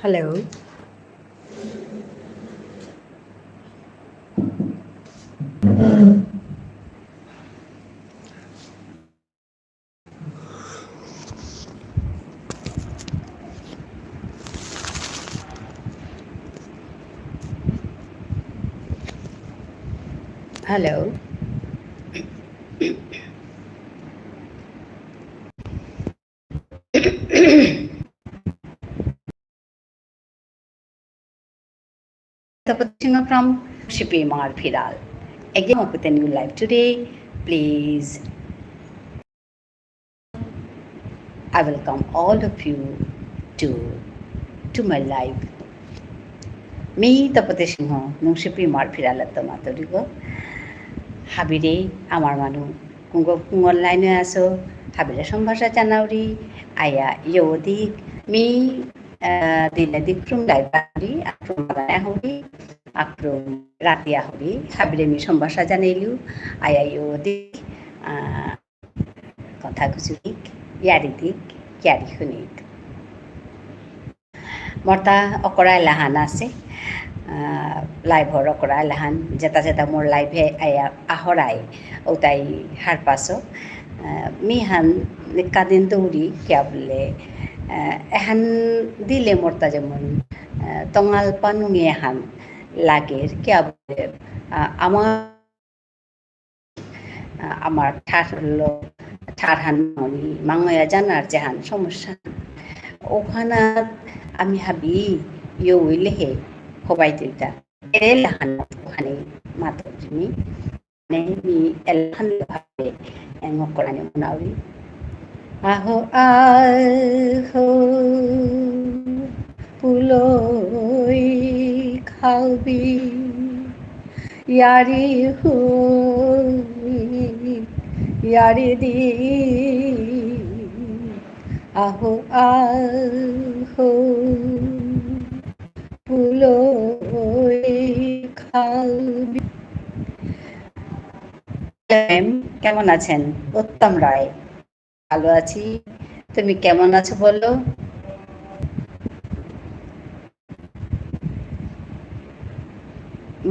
Hello. Hello. Tapasima from Shipimar Phiral. Again, with a new live today. Please, I welcome all of you to to my live. Me Tapasima nung Shipimar Phiral at Tomato. Habire amar manu kung online aso habire sambhasa chanauri aya yodik mi diladik from library from hori from ratia hori habire mi sambhasa janailu aya yodik কথা কুচুক ইয়াৰিদিক কিয়াৰি শুনিক মৰ্তা অকৰা এলাহান আছে লাইভৰ অকৰা এলাহান যেটা যেটা মোৰ লাইভে আহৰাই ওটাই হার পাছো মিহান কাদিন দৌড়ি কিয়া বলে এহান দিলে মর্তা যেমন টঙাল পানুঙি এহান লাগের কিয়া বলে আমার ঠারহান মনি মাঙয়া জানার যেহান সমস্যা ওখানা আমি হাবি ইয়ে লেহে হবাই তুইটা এলাহান ওখানে মাতৃমি mi elhan bhabe ngokolani munawi aho puloi khaubi yari hu yari di aho puloi khaubi কেমন আছেন? উত্তম রায় ভালো আছি, তুমি কেমন আছো বলো?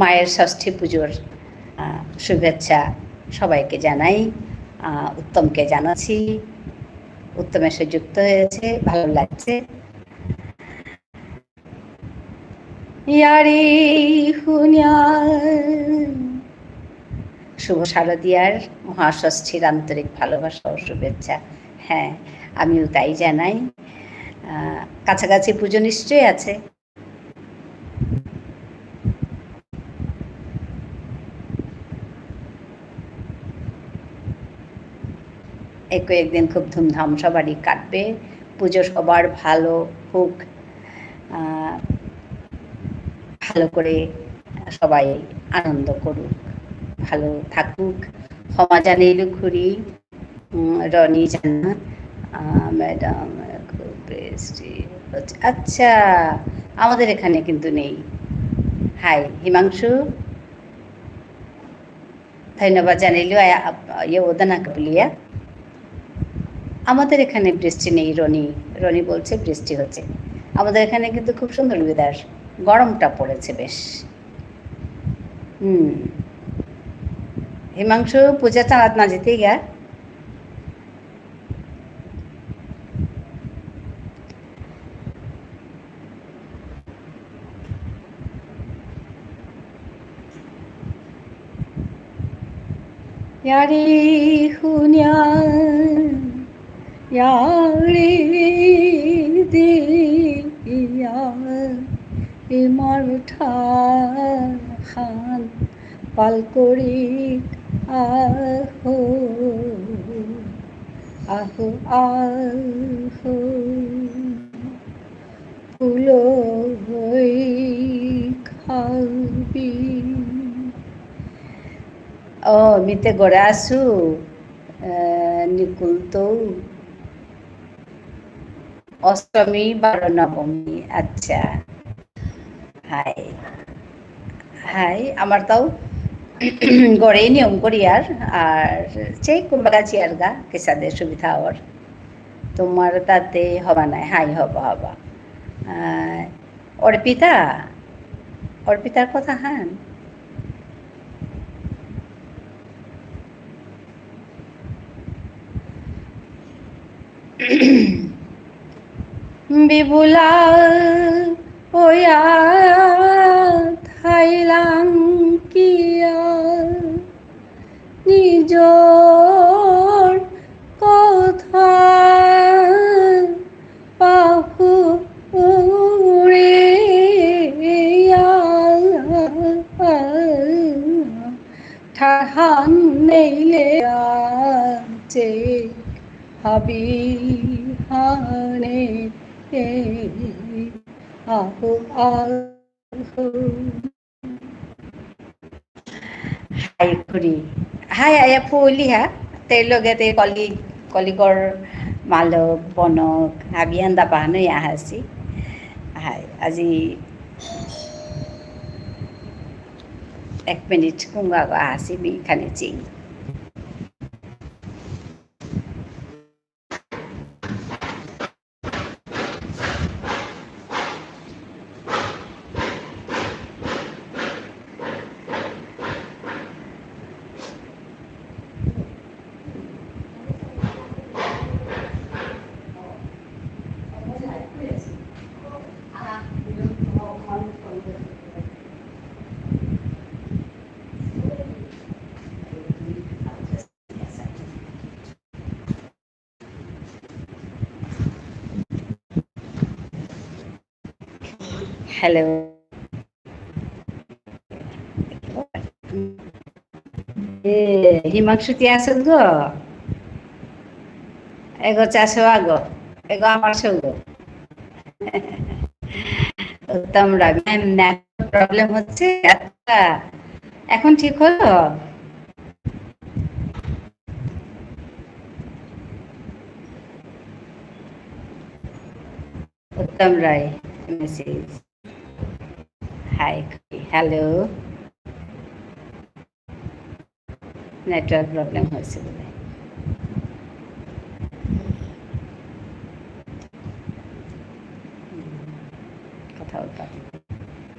মায়ের ষষ্ঠী পুজোর শুভেচ্ছা সবাইকে জানাই, উত্তমকে জানাচ্ছি, উত্তম এসে যুক্ত হয়েছে, ভালো লাগছে। ইয়ারি হুনিয়া শুভ শারদীয়ার মহাষষ্ঠীর আন্তরিক ভালোবাসা ও শুভেচ্ছা। হ্যাঁ, আমিও তাই জানাই। কাছাকাছি পুজো নিশ্চয়ই আছে। একদিন খুব ধুমধাম সবারই কাটবে, পুজো সবার ভালো হোক, ভালো করে সবাই আনন্দ করুক, ভালো থাকুক। ক্ষমা জানাইলু ঘুরি রনি জানা ম্যাডাম খুব বৃষ্টি হচ্ছে। আচ্ছা, আমাদের এখানে কিন্তু নেই। হাই হিমাংশু, ধন্যবাদ জানাইলু ইয়ে ওদানা কাবলিয়া। আমাদের এখানে বৃষ্টি নেই। রনি বলছে বৃষ্টি হচ্ছে। আমাদের এখানে কিন্তু খুব সুন্দর ওয়েদার, গরমটা পড়েছে বেশ। हिमांशु पूजा चालत ना जेते गया यारी हुन्या यारी दिया इमर ठान पालकोरी আহো আহো আহো ফুলো হই খাবি। মিতে গড়ে আসু নিকুল তো অষ্টমী 12 নবমী। আচ্ছা, হাই আমার তাও গড়ে নিয়ম করি আর সেই কুম্বাগাছি আর গা কেসাদের সুবিধা ওর তোমার তাতে হবা নাই। হাই হবা অর্পিতা অর্পিতার কথা হান বিবুলা ওয়া থাইলাং কিয়া নিজর কথা পাহুরে ঠাহান নেইলে আছে হাবি হানে আহু আহু হাই খুৰী হাই আয়া ফুলিহা তেৰ লগতে কলিগৰ মালক বনক হাবিয়ান দাপাহানো আহাচি হাই আজি 1 minute kung gagaasi mi kanitsing hello হিমাংশুতি আসল গো এগো চাষো আগো এগো আমার সঙ্গে তোমরা ম্যাম প্রবলেম হচ্ছে আচ্ছা এখন ঠিক হলো Uttam Roy message hi hello network problem হয়েছে বলে কথা বলতে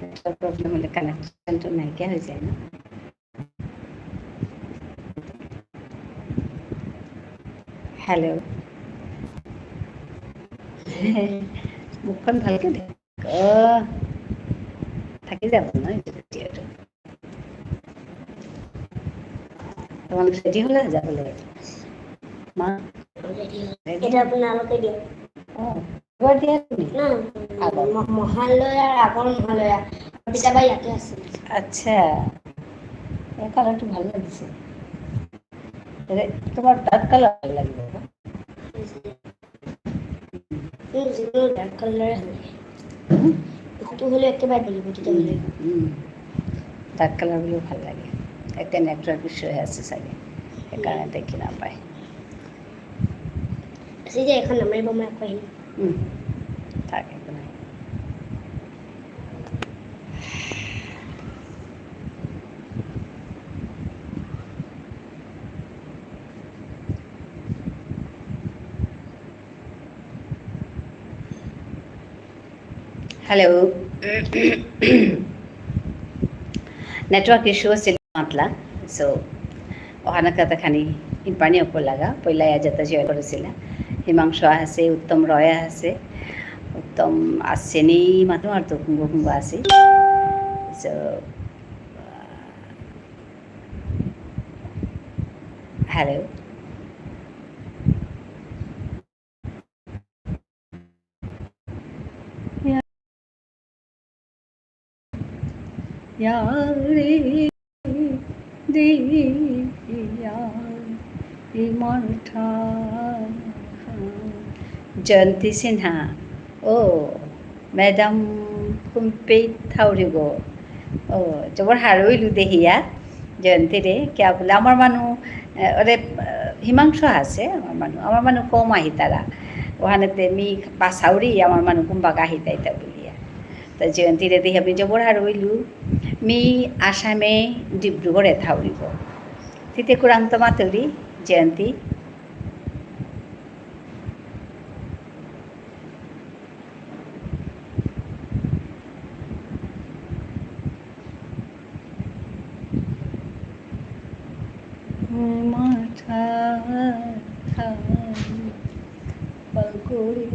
নেটওয়ার্ক প্রবলেম হলে কানেকশনটা নাইকিয়া হয়ে যায় না হ্যালো মুখখন ভালকে দেখ থাকি যাব না তোমালোক ৰেডি হ'লে যাবলৈ মা এটা আপোনালোকে দিয়ক এবাৰ দিয়া তুমি মহালয়াৰ আগৰ মহালয়া পিতাবা ইয়াতে আছে আচ্ছা এই কালাৰটো ভাল লাগিছে তোমাৰ ডাৰ্ক কালাৰ ভাল লাগিব ডাৰ্ক কালাৰে ভাল লাগে এইটো হ'লে একেবাৰে বলিব তেতিয়াহ'লে ডাৰ্ক কালাৰ বুলিও ভাল লাগে এতিয়া নেটৱৰ্ক ইছ্যু হৈ আছে চাগে সেইকাৰণে দেখি নাপায় আছে যে এখন নামাৰিব মই আকৌ আহিম থাক একো নাই हेलो नेटवर्क इश्यू मातला सो অহানা কথা খানি ইপানি অকলাগা পইলা যাতা জয় করেছিল হিমাংশু আছে উত্তম রয় আছে উত্তম আসেনি মাতো আর তো কুঙ্গ কুঙ্গ আছে সো হ্যালো यारे दिया इमर्था जयंती सिन्हा ओ मैडम कुम्पे थाउरिगो ओ जबर हारइलु देहिया जयंती रे क्या बोले आमार मानु अरे हिमांशु আছে আমার মানু কম আহি তারা ওখানেতে মি পাসাউরি আমার মানু কুম্বা গাহি তাইতা বলিয়া তা জয়ন্তী রে দেহি আমি জবর হারইলু মি আসামে ডিব্ৰুগড়ে থাউরিব তিতে কুরান্ত মাতরি জয়ন্তী মাথা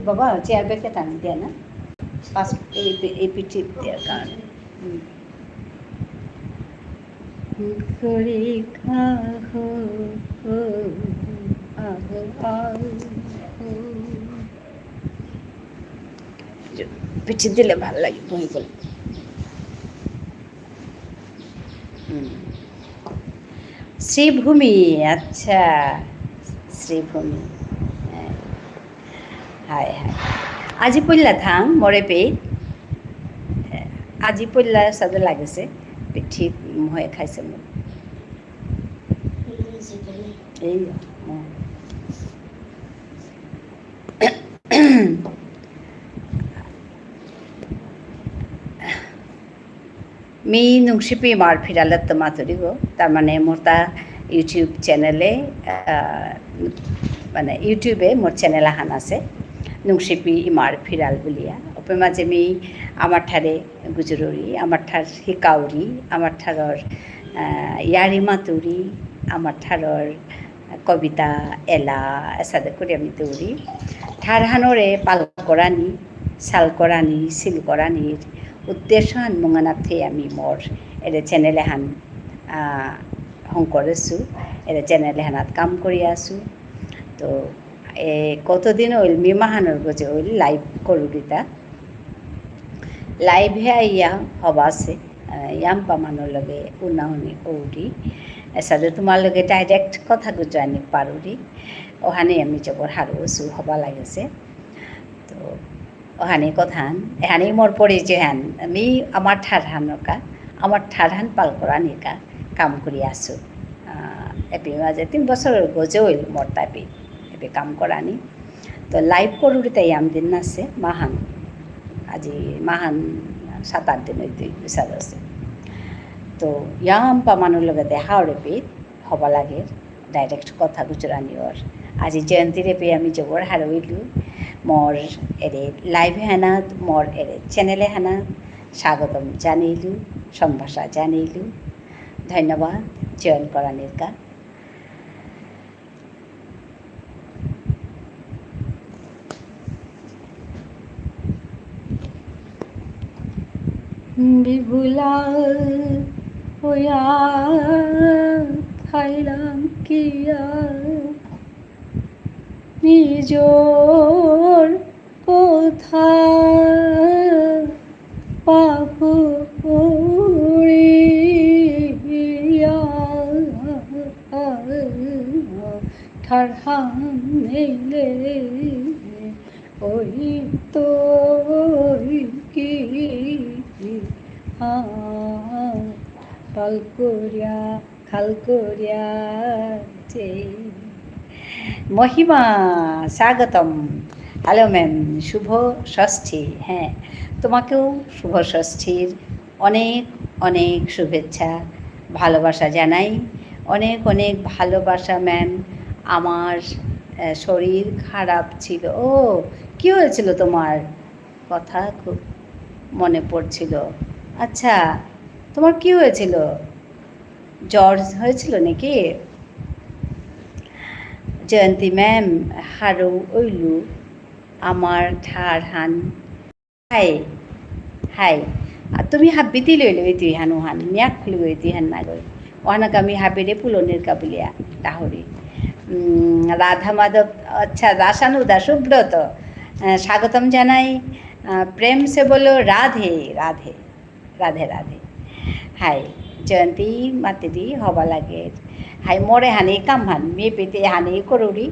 বাবা চেয়ার ব্যাগটা টানি দেয় না পাঁচ এই পিঠে দেওয়ার কারণে করে খাহো আহো আহো পিঠে দিলে ভালো লাগে বই বলে শ্রীভূমি আচ্ছা শ্রীভূমি হায় হায় আজি পইলা থাং মরে পেট আজি পইলা সাদে লাগেছে ঠিক হয়ে খাইছে মোক এই মি নুংসিপি মার ফিরালে তো মাতুরি গো তার মানে মোর তা ইউটিউব চ্যানেলে মানে ইউটিউবে মোর চ্যানেল আহান আছে নুংসিপি ইমার ফিরাল বলিয়া ওপে মাঝে মি আমার ঠারে গুজররি আমার ঠার হিকাউরি আমার ঠারর ইয়ারি মাতুরি আমার ঠারর কবিতা এলা এসাদে করে আমি তৌরি ঠার হানরে পাল করানি সাল করানি সিল করানির উদ্দেশ্য হান মঙানাথে আমি মোর এর চ্যানেলে হান হং করেছো এর চ্যানেলে হানাত কাম কৰি আছো তো কতদিন হইল মিমাহানোর গজে হইল লাইভ করু দিতা লাইভ হে আইয়া হবা আছে ইয়াম পামানোর লগে উনাহনি ওরি এসাদে তোমার লগে ডাইরেক্ট কথা গুজরানি পারুরি ওহানে আমি জবর হারুছো হবা লাগেছে তো ওহানি কথান এহানি মোর পরিচয় হান আমি আমার ঠারহানকা আমার ঠারহান পাল করা নিকা কাম কৰি আছো এপি মাঝে 3 বছরের গজে হইল মোর তাপি এপি কাম কৰানি তো লাইভ করুরি তাই আমদিন আছে মাহান আজি মাহান 7-8 দিন হইতে বিচার আছে তো ইয়াম পামানোর লগে দেখা রেপি হবা লাগে ডাইরেক্ট কথা গুজরানি ওর আজি জয়ন্তী রেপি আমি জবর হারইলু মোর এরে লাইভ হানাত মোর এরে চ্যানেলে হানাত স্বাগতম জানাইলু সম্ভাষা জানাইলু ধন্যবাদ জয়েন করানির কা বিভুলা হইয়া খাইলাম কিয়া নিজর কথা পাহুড়িয়া ঠারহান নেইলে ওই তো কি পাল করিয়া খাল করিয়া যে মহিমা স্বাগতম হ্যালো ম্যাম শুভ ষষ্ঠী হ্যাঁ তোমাকেও শুভ ষষ্ঠীর অনেক অনেক শুভেচ্ছা ভালোবাসা জানাই অনেক অনেক ভালোবাসা ম্যাম আমার শরীর খারাপ ছিল ও কী হয়েছিল তোমার কথা খুব মনে পড়ছিল আচ্ছা তোমার কি হয়েছিল জ্বর হয়েছিল নাকি জয়ন্তী ম্যাম হারু ওইলু আমার ঠার হান হাই হাই তুমি হাবিতি লইলো তুই হানু হান মিয়াক খুলি গই তুই হান না গই ওহানাক আমি হাবিরে পুলনের কাবুলিয়া তাহরি রাধা মাধব আচ্ছা দাসানুদা সুব্রত স্বাগতম জানাই প্রেম সে বলো রাধে রাধে রাধে রাধে হাই জয়ন্তী মাতিদি হবা লাগে হাই মরে হানি কাম হান মেয়ে পেতে হানি করুরি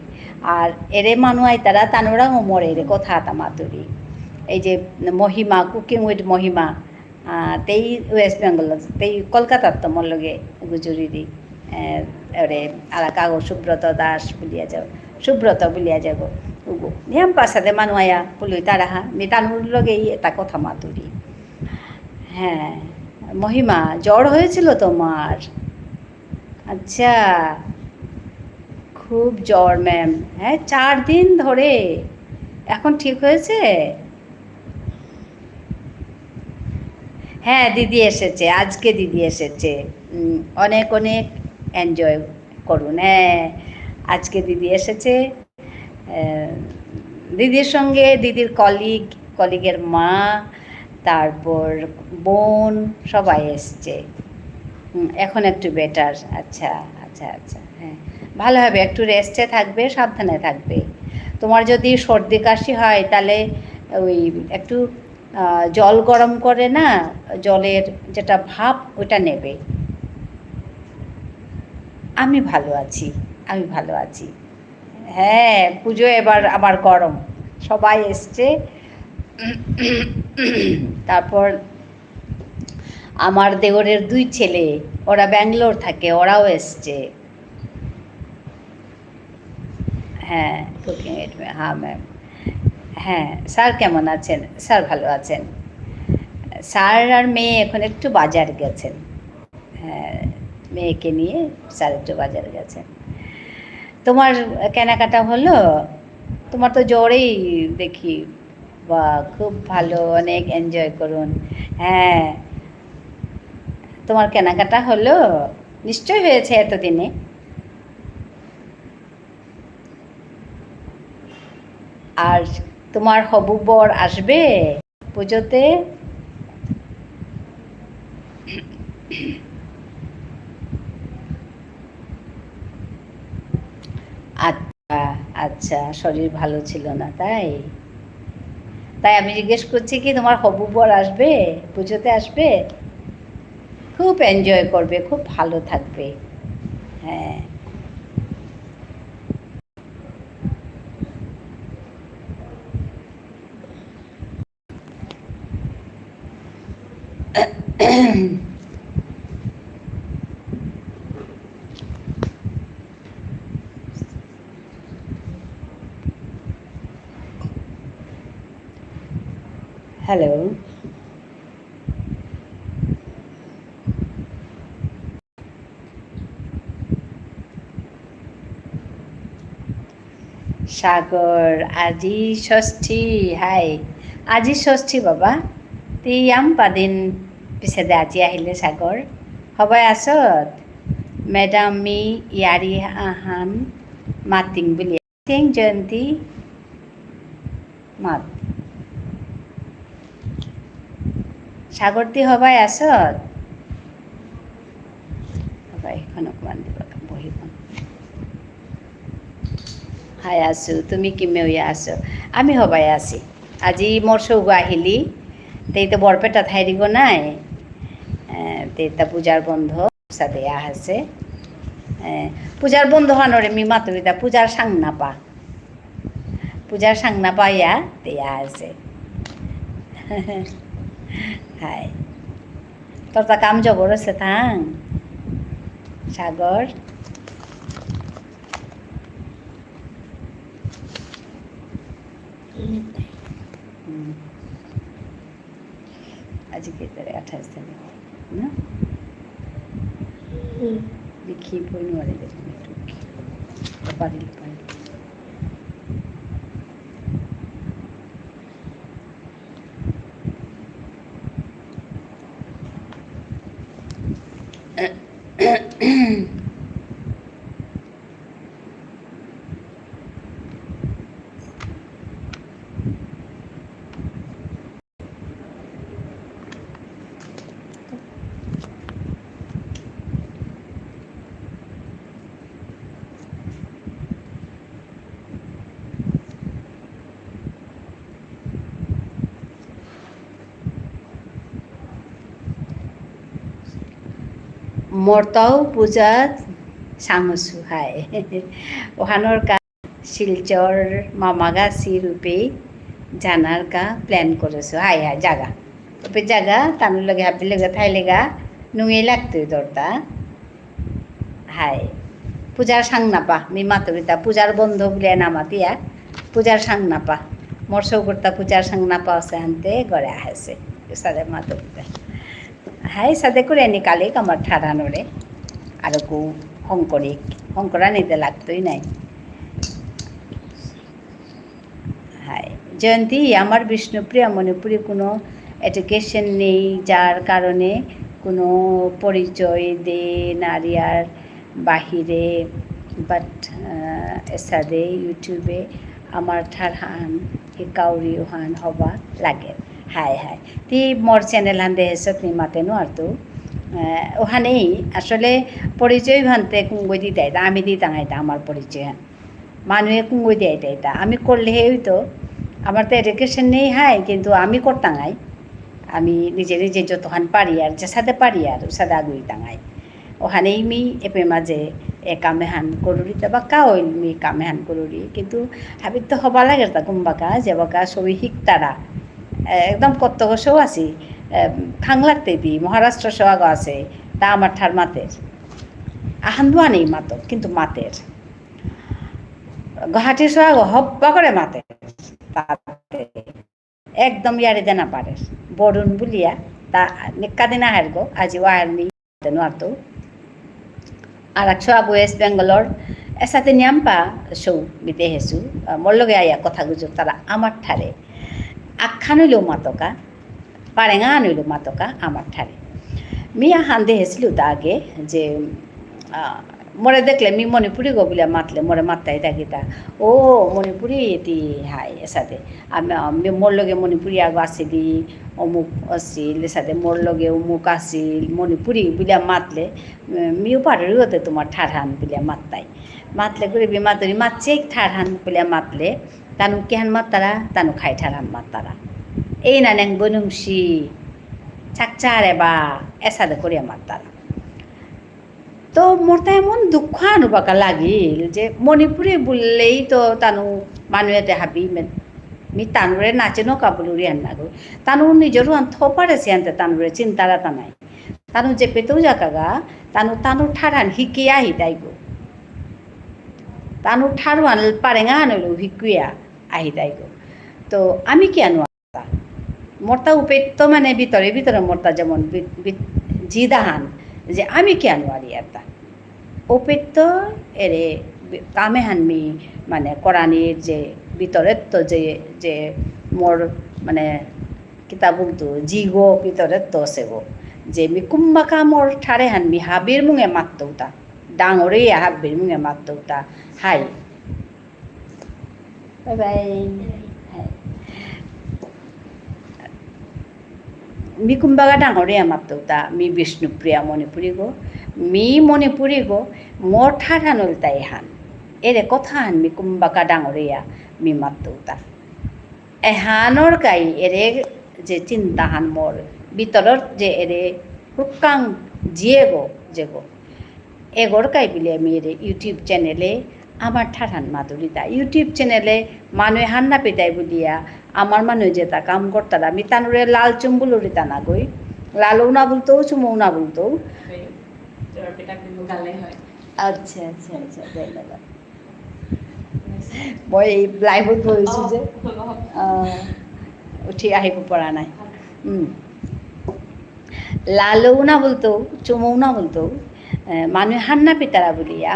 আর এরে মানুষ আই তারা তানোরাও মরে এরে কথা তা মাতুরি এই যে মহিমা কুকিং উইথ মহিমা তেই ওয়েস্ট বেঙ্গল তেই কলকাতার তো মোর লগে গুজুরি এরে আর কাগজ সুব্রত দাস বলিয়া যাও সুব্রত বলিয়া যাব নিয়ম পাশাতে মানুষ আয়া বলি তারা মি তানুর লগেই এটা কথা মাতুরি হ্যাঁ মহিমা জ্বর হয়েছিল তোমার আচ্ছা খুব জ্বর ম্যাম হ্যাঁ 4 দিন ধরে এখন ঠিক হয়েছে হ্যাঁ দিদি এসেছে আজকে দিদি এসেছে অনেক অনেক এনজয় করুন। হ্যাঁ, আজকে দিদি এসেছে, দিদির সঙ্গে দিদির কলিগের মা, তারপর বোন, সবাই এসছে। এখন একটু বেটার। আচ্ছা আচ্ছা আচ্ছা, হ্যাঁ ভালো হবে, একটু রেস্টে থাকবে, সাবধানে থাকবে। তোমার যদি সর্দি কাশি হয় তাহলে ওই একটু জল গরম করে না, জলের যেটা ভাপ ওটা নেবে। আমি ভালো আছি, আমি ভালো আছি। হ্যাঁ, পুজো এবার আবার গরম, সবাই এসছে। তারপর আমার দেওরের 2 ছেলে, ওরা ব্যাঙ্গালোর থাকে, ওরাও এসছে। হ্যাঁ, কুকিং এড, হ্যাঁ ম্যাম। হ্যাঁ, স্যার কেমন আছেন? স্যার ভালো আছেন। স্যার আর মেয়ে এখন একটু বাজার গেছেন। হ্যাঁ, মেয়েকে নিয়ে স্যার একটু বাজার গেছেন। তোমার কেনাকাটা হলো? তোমার তো জ্বরেই দেখি। বা খুব ভালো, অনেক এনজয় করুন। হ্যাঁ, তোমার কেনাকাটা হলো? নিশ্চয় হয়েছে এতদিনে। আর তোমার হবু বর আসবে পুজোতে? আচ্ছা আচ্ছা, শরীর ভালো ছিল না তাই? তাই আমি জিজ্ঞেস করছি কি তোমার হবু বর আসবে পুজোতে? আসবে, খুব এনজয় করবে, খুব ভালো থাকবে। হ্যাঁ। হ্যালো, সাগর, আজি ষষ্ঠী। হাই, আজি ষষ্ঠী বাবা। তুই পাদিন পিছতে আজি আহিলে সাগর, সবাই আসত? মেডাম মি ইয়ারি আহান মাতিং বুলি সিং জয়ন্তী মাত সাগরতি সবাই আসত? সবাই এখন অকণমান দিব বহিখন। হাই আছো, তুমি কিমেউয়া আছো? আমি সবাই আছি। আজি মোর সৌগ আহিলি, তেইতো বৰপেটা ঠাইরিব নাই, তেইতা পূজার বন্ধ দেয়া আছে। পূজার বন্ধ হানরে মি মাতুরিদা পূজার সাংনাপা, পূজার সাংনাপা ইয়া দেয়া আছে। হাই, তোর তা কাম জবর আছে থাং সাগর। আজকে তারে 28 তারিখ না, দেখি বই নোয়ারে দেখুন একটু পারিল পারিল। মর্তাও পূজা সাঙসু। হাই, ওহানোর কা শিলচর মামাগাছি রূপে জানার কা প্ল্যান করেছো। হাই হাই, জাগা ওপে জাগা তানুর লগে হাবি লেগে থাই লেগা নুয়ে লাগতো তোরতা। হাই, পূজার সাং নাপা মি মাতুরিতা পূজার বন্ধ বলে নামাতিয়া পূজার সাং নাপা মোর সৌকর্তা পূজার সাং নাপা আছে আনতে গড়ে আহেছে সাদে মাতুরিতা। হাই, সাদে করে এনি কালিক আমার ঠাড়ানোরে আর কু শঙ্করা নিতে লাগতোই নাই। হাই জয়ন্তী, আমার বিষ্ণুপ্রিয়া মণিপুরে কোনো এডুকেশন নেই, যার কারণে কোনো পরিচয় দে নারী আর বাহিরে বাট এসাদে ইউটিউবে আমার ঠার হান কাউরি হান হবা লাগে হাই হাই তি মোর চ্যানেল হান দেহেছত নি মাতেনো আর তো ওখানেই আসলে পরিচয় ভানতে কুঙ্গই দিতে আমি দি টাঙাইতা আমার পরিচয় হান মানুহে কুঙ্গই দিয়ে এটা আমি করলে হইতো আমার তো এডুকেশন নেই হাই কিন্তু আমি করতাঙাই আমি নিজে নিজে যতখান পারি আর যে সাথে পারি আর সাদা আগুই টাঙাই ওখানেই মি এপে মাঝে কামে হান করুরি তা বা কাউল মি কামে হান করুরি কিন্তু হাবিত তো হবা লাগে তা কুম্বাকা যে বাকা সবই শিকতারা একদম কত বছরও আছি খাং লাগতে দি মহারাষ্ট্র সোহাগ আছে তা আমার ঠার মাতের আহান্দুয়া নেই মাতো কিন্তু মাতের গুৱাহাটীৰ সোহাগ হব্বা করে মাতের তাতে একদম ইয়ারে দেনা পারে বরুণ বুলিয়া তা নিকা দিনা হার গো আজি ওয়ার নি নোয়ারতো আর এক সোহাগ ওয়েস্ট বেঙ্গলর এসাতে নিয়াম্পা সৌ বিতে হেসু মোর লগে আইয়া কথা গুজব তারা আমার ঠারে আখ্যা নইলেও মাতকা পারেঙা নইলেও মাতকা আমার ঠারে মিয়া হান্দে হেসিলু তা আগে যে মরে দেখলে মি মণিপুরি গো বলে মাতলে মরে মাত্তাই থাকি তা ও মণিপুরি এটি হাই এসাতে আমি মোর লগে মণিপুরি আগ আসিলি অমুক আসিল এসাতে মোর লগে অমুক আসিল মণিপুরি বলে মাতলে মিও পারি হতে তোমার ঠারহান বলে মাত্তাই মাতলে করে বি মাতরি মাতছে ঠারহান বলে মাতলে তানু কেহান মাত্তারা তানু খাই ঠারহান মাত্তারা এই না নেং বনুংসি চাকচারে বা এসাদে করিয়া মাত্তারা তো মোর তা এমন দুঃখ আনুবাকা লাগিল যে মণিপুরি বললেই তো তানু মানুহে হাবি মি তানুরে নাচে নকা বলুরি আন না গো তানু নিজেরও আন থপারে সে আনতে তানুরে চিন্তারা তা নাই তানু যে পেতেও যাকাগা তানু ঠারান হিকিয়া আহিতাই গো তানু ঠারু আন পারেঙা আনলো হিকুয়া আহিতাই গো তো আমি কি আনো মোরতা উপেত্য মানে ভিতরে ভিতরে মোরতা যেমন জিদাহান যে আমি কি আনো আর ইয়াতা উপেত্য এরে কামে হানমি মানে কোরআনির যে ভিতরের তো যে মোর মানে কিতাব বলতো জিগো ভিতরের তো সেগো যে মি কুম্বাকা মোর ঠারে হানমি হাবির মুঙে মাতৌতা ডাঙরে হাবির মুঙে মাতৌতা হাই বাই বাই মি কুম্বাকা ডাঙরে মাতৌতা মি বিষ্ণুপ্রিয়া মণিপুরি গো মি মণিপুরি গো মোর ঠারানল তাই হান এরে কথা হান মি কুম্বাকা ডাঙরিয়া মি মাতৌতা এহানর গাই এরে যে চিন্তা হান মোর ভিতরর যে এরে হুকাং জিয়ে গো যে গো এগোর গাই বিলে আমি এরে ইউটিউব চ্যানেলে আমার ঠারান মাধুরিতা ইউটিউব চ্যানেলে মানুষ হান্না পেতাই বলিয়া আমার মানুষ যে তা কাম করতারা আমি তানুরে লাল চুম্বুলুরি তা না গই লালও না বলতো চুমও না বলতো আচ্ছা আচ্ছা আচ্ছা ধন্যবাদ মই এই লাইভত বহিছোঁ যে উঠি আহিব পৰা নাই লালও না বলতো চুমও না বলতো মানুষ হান্না পেতারা বলিয়া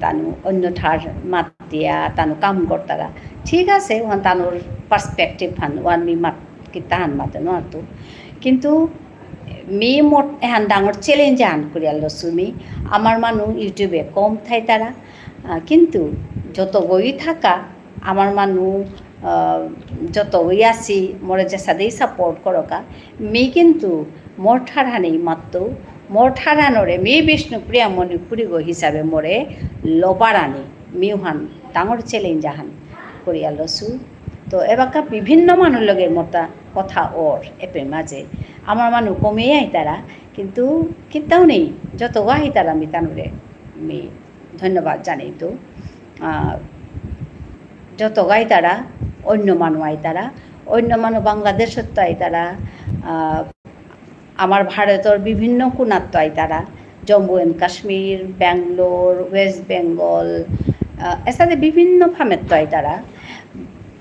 তানু অন্য ঠার মাত দিয়া তানু কাম করতারা ঠিক আছে ওখান তানোর পার্সপেক্টিভ হান ওয়ান মি মাত কিতা হান মাতে নতো কিন্তু মি মোট এহান ডাঙর চ্যালেঞ্জ হান করিয়া লসু মি আমার মানুষ ইউটিউবে কম থাই তারা কিন্তু যত গই থাকা আমার মানুষ যত গই আসি মোরে যে সাদেই সাপোর্ট করকা মি কিন্তু মোর ঠার হানেই মাত্তো মোর ঠারানরে মি বিষ্ণুপ্রিয়া মণিপুরি গো হিসাবে মোরে লবারানি মিউহান ডাঙর চ্যালেঞ্জ হান করিয়া লসু তো এবাকা বিভিন্ন মানুষ লগে মোটা কথা ওর এপে মাঝে আমার মানুষ কমে আইতারা কিন্তু কিতাও নেই যত আইতারা আমি তানুরে আমি ধন্যবাদ জানাই তো যত আইতারা অন্য মানুষ আইতারা অন্য মানুষ বাংলাদেশত তো আইতারা আমার ভারতের বিভিন্ন কোণাত তো আইতারা জম্মু এন্ড কাশ্মীর ব্যাঙ্গালোর ওয়েস্ট বেঙ্গল এসাথে বিভিন্ন ফামের তো আইতারা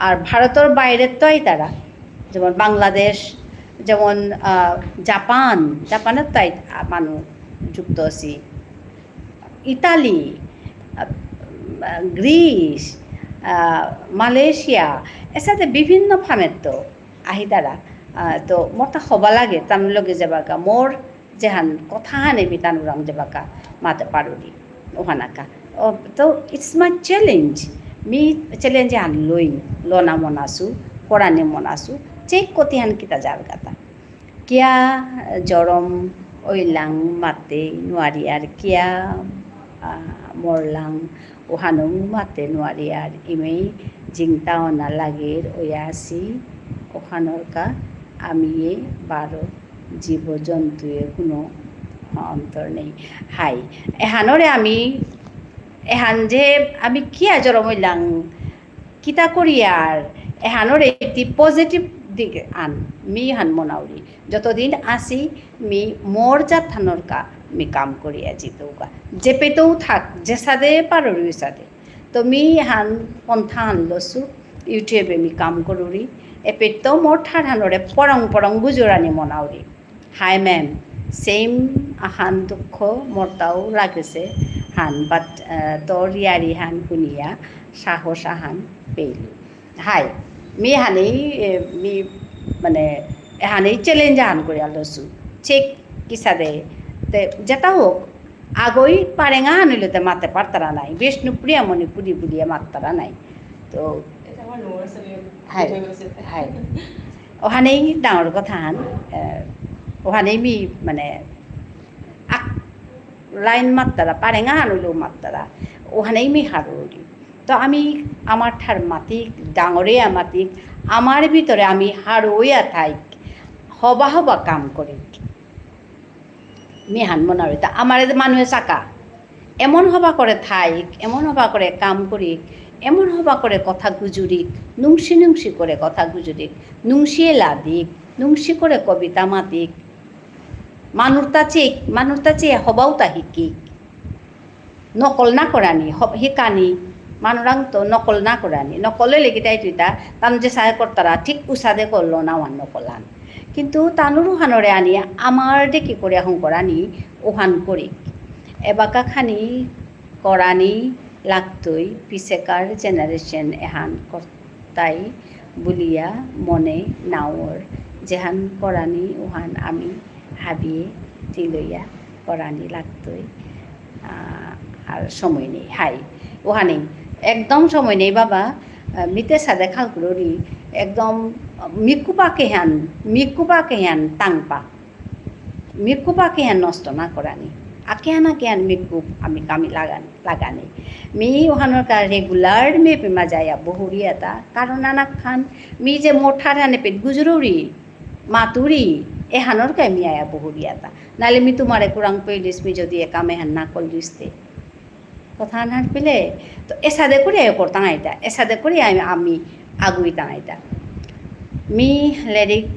আর ভারতের বাইরের তো আইতারা যেমন বাংলাদেশ যেমন জাপানের তো মানুষ যুক্ত আছি ইতালি গ্রিস মালয়েশিয়া এসাথে বিভিন্ন ফামের তো আহিতারা তো মোরটা হবা লাগে তানুর লগে যাবাকা মোর যেহান কথা হানেবি তানুরাম যাবাকা মাতে পারুরি ওহানাকা তো ইটস মাই চ্যালেঞ্জ মি চ্যালেঞ্জ হান লইন লনা মনাসু কোরআনে মনাসু চেক কতি হান কিতা যার গাতা কিয়া জরম ওইলাং মাতে নোয়ারি আর কিয়া মরলাং ওহানো মাতে নোয়ারি আর ইমেই জিংতা অনা লাগের ওয়াসি ওখানরকা আমি এ বারো জীব জন্তুয়ে কোনো অন্তর নেই হাই এহানরে আমি এহান যে আমি কিয়া জরম হইলাং কিতা করি আর এহানরে একটি পজিটিভ দিক আন মি হান মনাউরি যতদিন আসি মি মোর জাত থানরকা মি কাম করিয়া জিতৌকা যে পেতেও থাক যে সাদে পারো সাদে তো মি হান পন্থা আনলসু ইউটিউবে মি কাম করুরি এপেতো মোর ঠার হানরে পরং গুজরানি মনাউরি হাই ম্যাম সেম হান দুঃখ মোরটাও লাগেছে হান বাট তোর ইয়ারি হান শুনিয়া সাহস হান পেইলি হাই মি হানেই মি মানে হানেই চ্যালেঞ্জ হান করে আলসু চেক কিসা দে যেটা হোক আগই পারেঙা হানিলতে মাতে পারতারা নাই বিষ্ণুপ্রিয়া মণিপুরি বুলিয়া মাত্তারা নাই তো হাই হাই ওখানেই ডাঙর কথা হান ওখানেই মি মানে লাইন মাত্তারা পারেঙা হানিলেও মাত্তারা ওখানেই মি হারুরি তো আমি আমার ঠার মাতিক ডাঙরে মাতিক আমার ভিতরে আমি হারুইয়া থাইক হবা কাম করি মি হান মনারি তা আমার মানুষে চাকা এমন হবা করে থাইক এমন হবা করে কাম করি এমন হবা করে কথা গুজুরিক নুংসি করে কথা গুজুরিক নুংসিয়ে লাদিক নুংসি করে কবিতা মাতিক মানুরতা চেয়ে হবাও তা শিকিক নকল না করানি শিকানি মানুরাং তো নকল না করানি নকলে লেগিটাই তুইতা তান যে সাহে কর্তারা ঠিক উসাদে করলো না ওহান নকলান কিন্তু তানুরু হানরে আনি আমার দেখি করে এখন করানি ওহান করি এবাকা খানি করানি লাগতই পিছেকার জেনারেশন এহান কর্তাই বুলিয়া মনে নাওর যেহান করানি ওহান আমি হাবিয়ে তিলইয়া করানি লাগতই আর সময় নেই হাই ওহানেই একদম সময় নেই বাবা মিতে সাদে খালকুরি একদম মিকুপাকে হ্যান টাংপা মিকুপাকে হ্যান নষ্ট না করানি আকে হানাকে হান মিকুপ আমি কামি লাগানি মি ওহানোর কা রেগুলার মে পেমা যায়া বহুরি এটা কারণ নানা খান মি যে মোঠার হানে পেট গুজরুরি মাতুরি এ হানোর কা মি আয়া বহুরি এটা নালে মি তোমারে কুরাং পেলিস মি যদি একামে হান না কলিসতে কথা হান পেলে তো এসাদে করে করতাম আইতা এসাদে করে আমি আগুইতাম আইতা মি লেরিক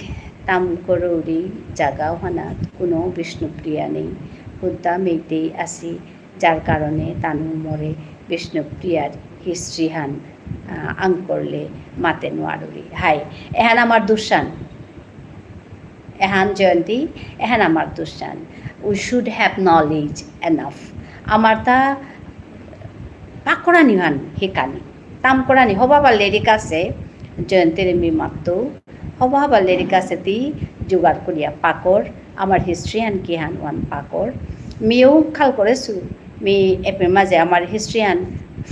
তাম করৌরি জাগা হানাত কোনো বিষ্ণুপ্রিয়া নেই হুদ্দা মেইতেই আসি যার কারণে তানু মরে বিষ্ণুপ্রিয়ার হিস্ট্রি হান আং করলে মাতে নোয়ারি হাই এহান আমার দুঃসান এহান জয়ন্তী এহান আমার দুঃসান we should have knowledge enough আমার তা পাকরানি হান শিকানি তাম করানি হবা লেরিক আছে জয়ন্তীর মি মাত্র হবা লেরিক আছে তি জোগাড় করিয়া পাকর আমার হিস্ট্রি হান কি হান ওয়ান পাকর মিও খাল করেছু মি এপের মাঝে আমার হিস্ট্রি হান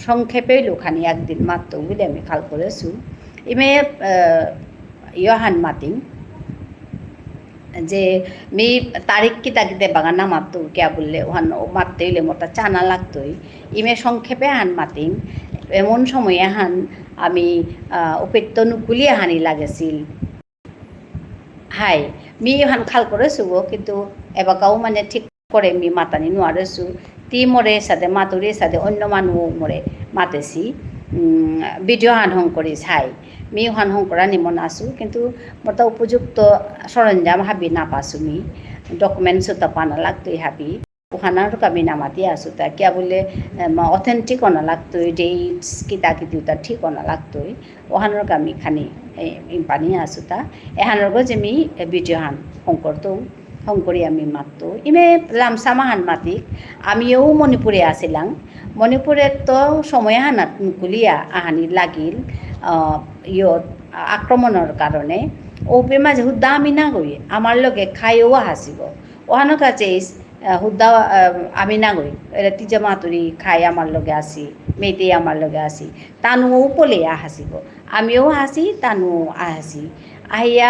সংক্ষেপে লোখানি একদিন মাত্র বলে আমি খাল করেছু ইমে ইহান মাতিং যে মি তারিখ কিতাকিতে বাগানা মাত্র কিয়া বললে ওহান মারতে হইলে মোটা চানা লাগতোই ইমে সংক্ষেপে হান মাতিং এমন সময়ে হান আমি উপেত্য নুকুলিয়ে হানি লাগেছিল হাই মি হান খাল করেছু কিন্তু এবাকাও মানে ঠিক করে মি মাতানি নোয়ারেছু তি মরে সাথে মাতুরে সাথে অন্য মানুহ মরে মাতেছি ভিডিও হান হং করিস হাই মি হান হং করা নিমন আসু কিন্তু মোটা উপযুক্ত সরঞ্জাম হাবি না পাসু মি ডকুমেন্টস তো পানা লাগতোই হাবি ওখানার কামি নামাতি আসু তা কিয়া বলে অথেন্টিক অনা লাগতোই ডেটস কিতা কিতি তা ঠিক অনা লাগতোই ওখানোর কামি খানি পানি আসু তা এহানোর যে মি ভিডিও হান হং করতো হংকরি আমি মাতো ইমে লামসামা হান মাতিক আমিও মণিপুরে আসিলাম মণিপুরে তো সময় হানাত নুকুলিয়া আহানি লাগিল ইয়ত আক্রমণের কারণে ও পেমা যেহেতু দামি না গই আমার লগে খাইও হাসিব ওহানোর কাছে হুদা আমি না গই এটা তিজা মাতুরি খাই আমার লগে আসি মেয়েতেই আমার লগে আসি তানুও পলে আহাসিব আমিও হাসি তানুও আহাসি আহিয়া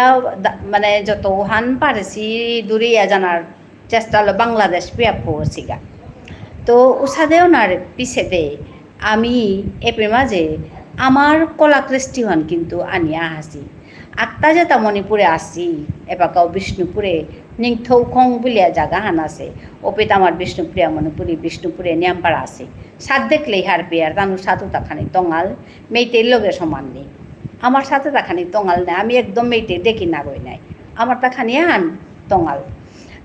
মানে যত হান পারেছি দূরিয়া জানার চেষ্টা হলো বাংলাদেশ পেয়া পৌঁছিগা তো উসাদেও নার পিছে দে আমি এপের মাঝে আমার কলা কৃষ্টি হন কিন্তু আনিয়া হাসি আত্মা যেটা মণিপুরে আসি এবাকাও বিষ্ণুপুরে নিংথৌ খং বলিয়া জাগা হান আছে ওপেত আমার বিষ্ণুপ্রিয়া মণিপুরি বিষ্ণুপুরে নিয়ামপাড়া আছে সাত দেখলেই হার পেয়ার তানুর সাথে তাখানি টঙাল মেয়েটের লগে সমান নেই আমার সাথে তাখানি টঙাল নেই আমি একদম মেয়েটে দেখি না গই নাই আমার তাখানি হান টঙাল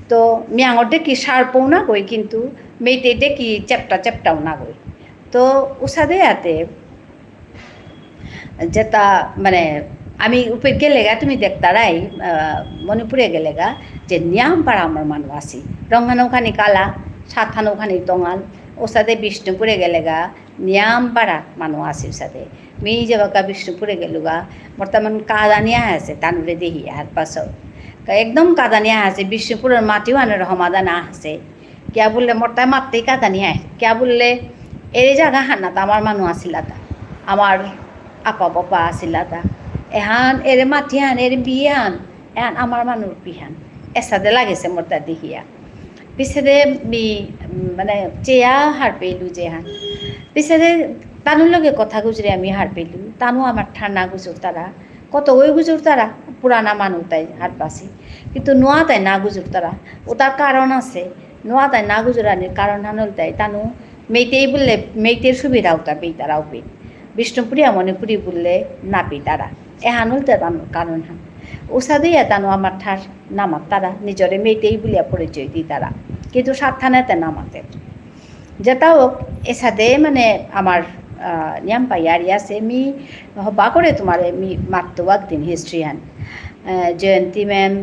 তো মিয়াঙর দেখি সারপও না গই কিন্তু মেয়েটে দেখি চেপটাও না গই তো উষাদে হাতে যেটা মানে আমি উপরে গেলেগা তুমি দেখতারাই মণিপুরে গেলেগা যে নিয়ামপাড়া আমার মানুষ আসি রঙানৌখানি কালা সাতখানৌখানি টঙাল ওর সাথে বিষ্ণুপুরে গেলেগা নিয়ামপাড়া মানুষ আসি ওর সাথে মেয়ে যাবাকা বিষ্ণুপুরে গেলুগা বর্তমান কাদানিয়া আছে তানুরে দেহি আর পাশও একদম কাদানিয়া আছে বিষ্ণুপুরের মাটিও আনের সমাধান আছে কিয়া বললে মরতায় মারতেই কাদানিয়া কিয়া বললে এই জায়গা হান্নাত আমার মানুষ আসিলা তা আমার আপা বাপা আসিলা তা এহান এর মাটি হান এর বিয়ে হান এহান আমার মানুষ বিহান এসাদে লাগেছে মোর তা দেখিয়া পিছনে মানে চেয়া হার পেলু যে হান পিছনে তানুর লগে কথা গুজরে আমি হার পেলু তানু আমার ঠান্ডা গুজর তারা কত ওই গুজর তারা পুরানা মানুষ তাই হার পাশি কিন্তু নোয়া তাই না গুজর তারা ও তার কারণ আছে নোয়া তাই না গুজরানির কারণ হানল তাই তানু মেয়েতেই বললে মেয়েতের সুবিধাও তা পেই তারাও পেই বিষ্ণুপুরিয়া মণিপুরি বললে না পেই তারা এহানুল তানুর কারণ হান ওসাদেই তানু আমার ঠার নামাত তারা নিজরে মেয়েতেই বলিয়া পরিচয় দিই তারা কিন্তু সাতখানেতে নামাতে যেটাও এসাদে মানে আমার নিয়ম পাই আর আছে মি হবা করে তোমার মি মারতো একদিন হিস্ট্রি হান জয়ন্তী ম্যাম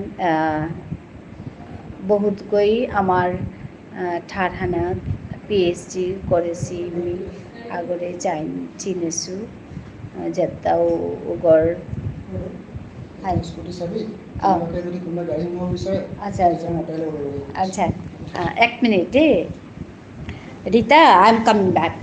বহুত গই আমার ঠারহানা পিএইচডি করেছি মি আগরে চিনেছো যেটাও ওগর আচ্ছা আচ্ছা আচ্ছা এক minute Rita I am coming back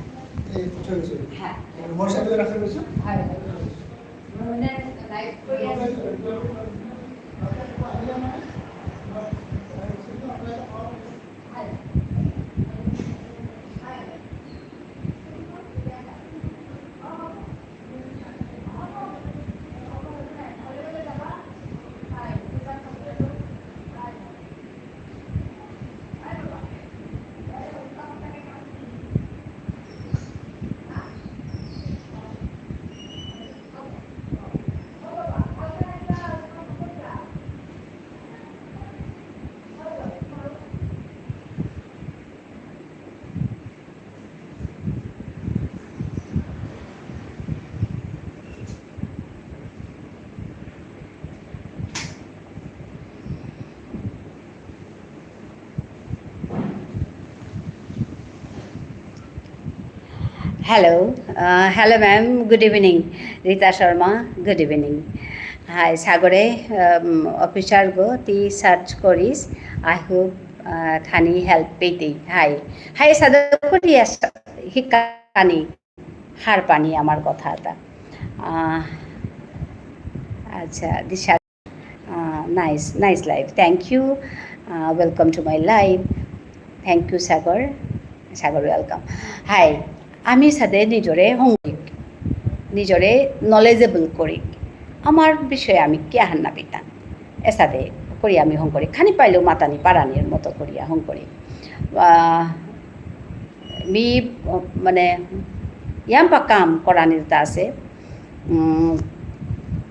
hello ma'am, good evening. Rita Sharma, good evening. Hi Sagore, officer go ti search koris. I hope khani help peti. Hi Sada kori hikani har pani amar kotha ta. Acha Disha, nice live. Thank you. Welcome to my live. Thank you Sagar, welcome. Hi. আমি সাথে নিজরে হংরিক নিজরে knowledgeable করি আমার বিষয়ে আমি কে Hannah পেতাম এসাদে করি আমি Hong করি খানি পাইলেও মাতানি পারানির মতো করিয়া হং করি মি মানে ইয়াম্পা কাম করানির তা আছে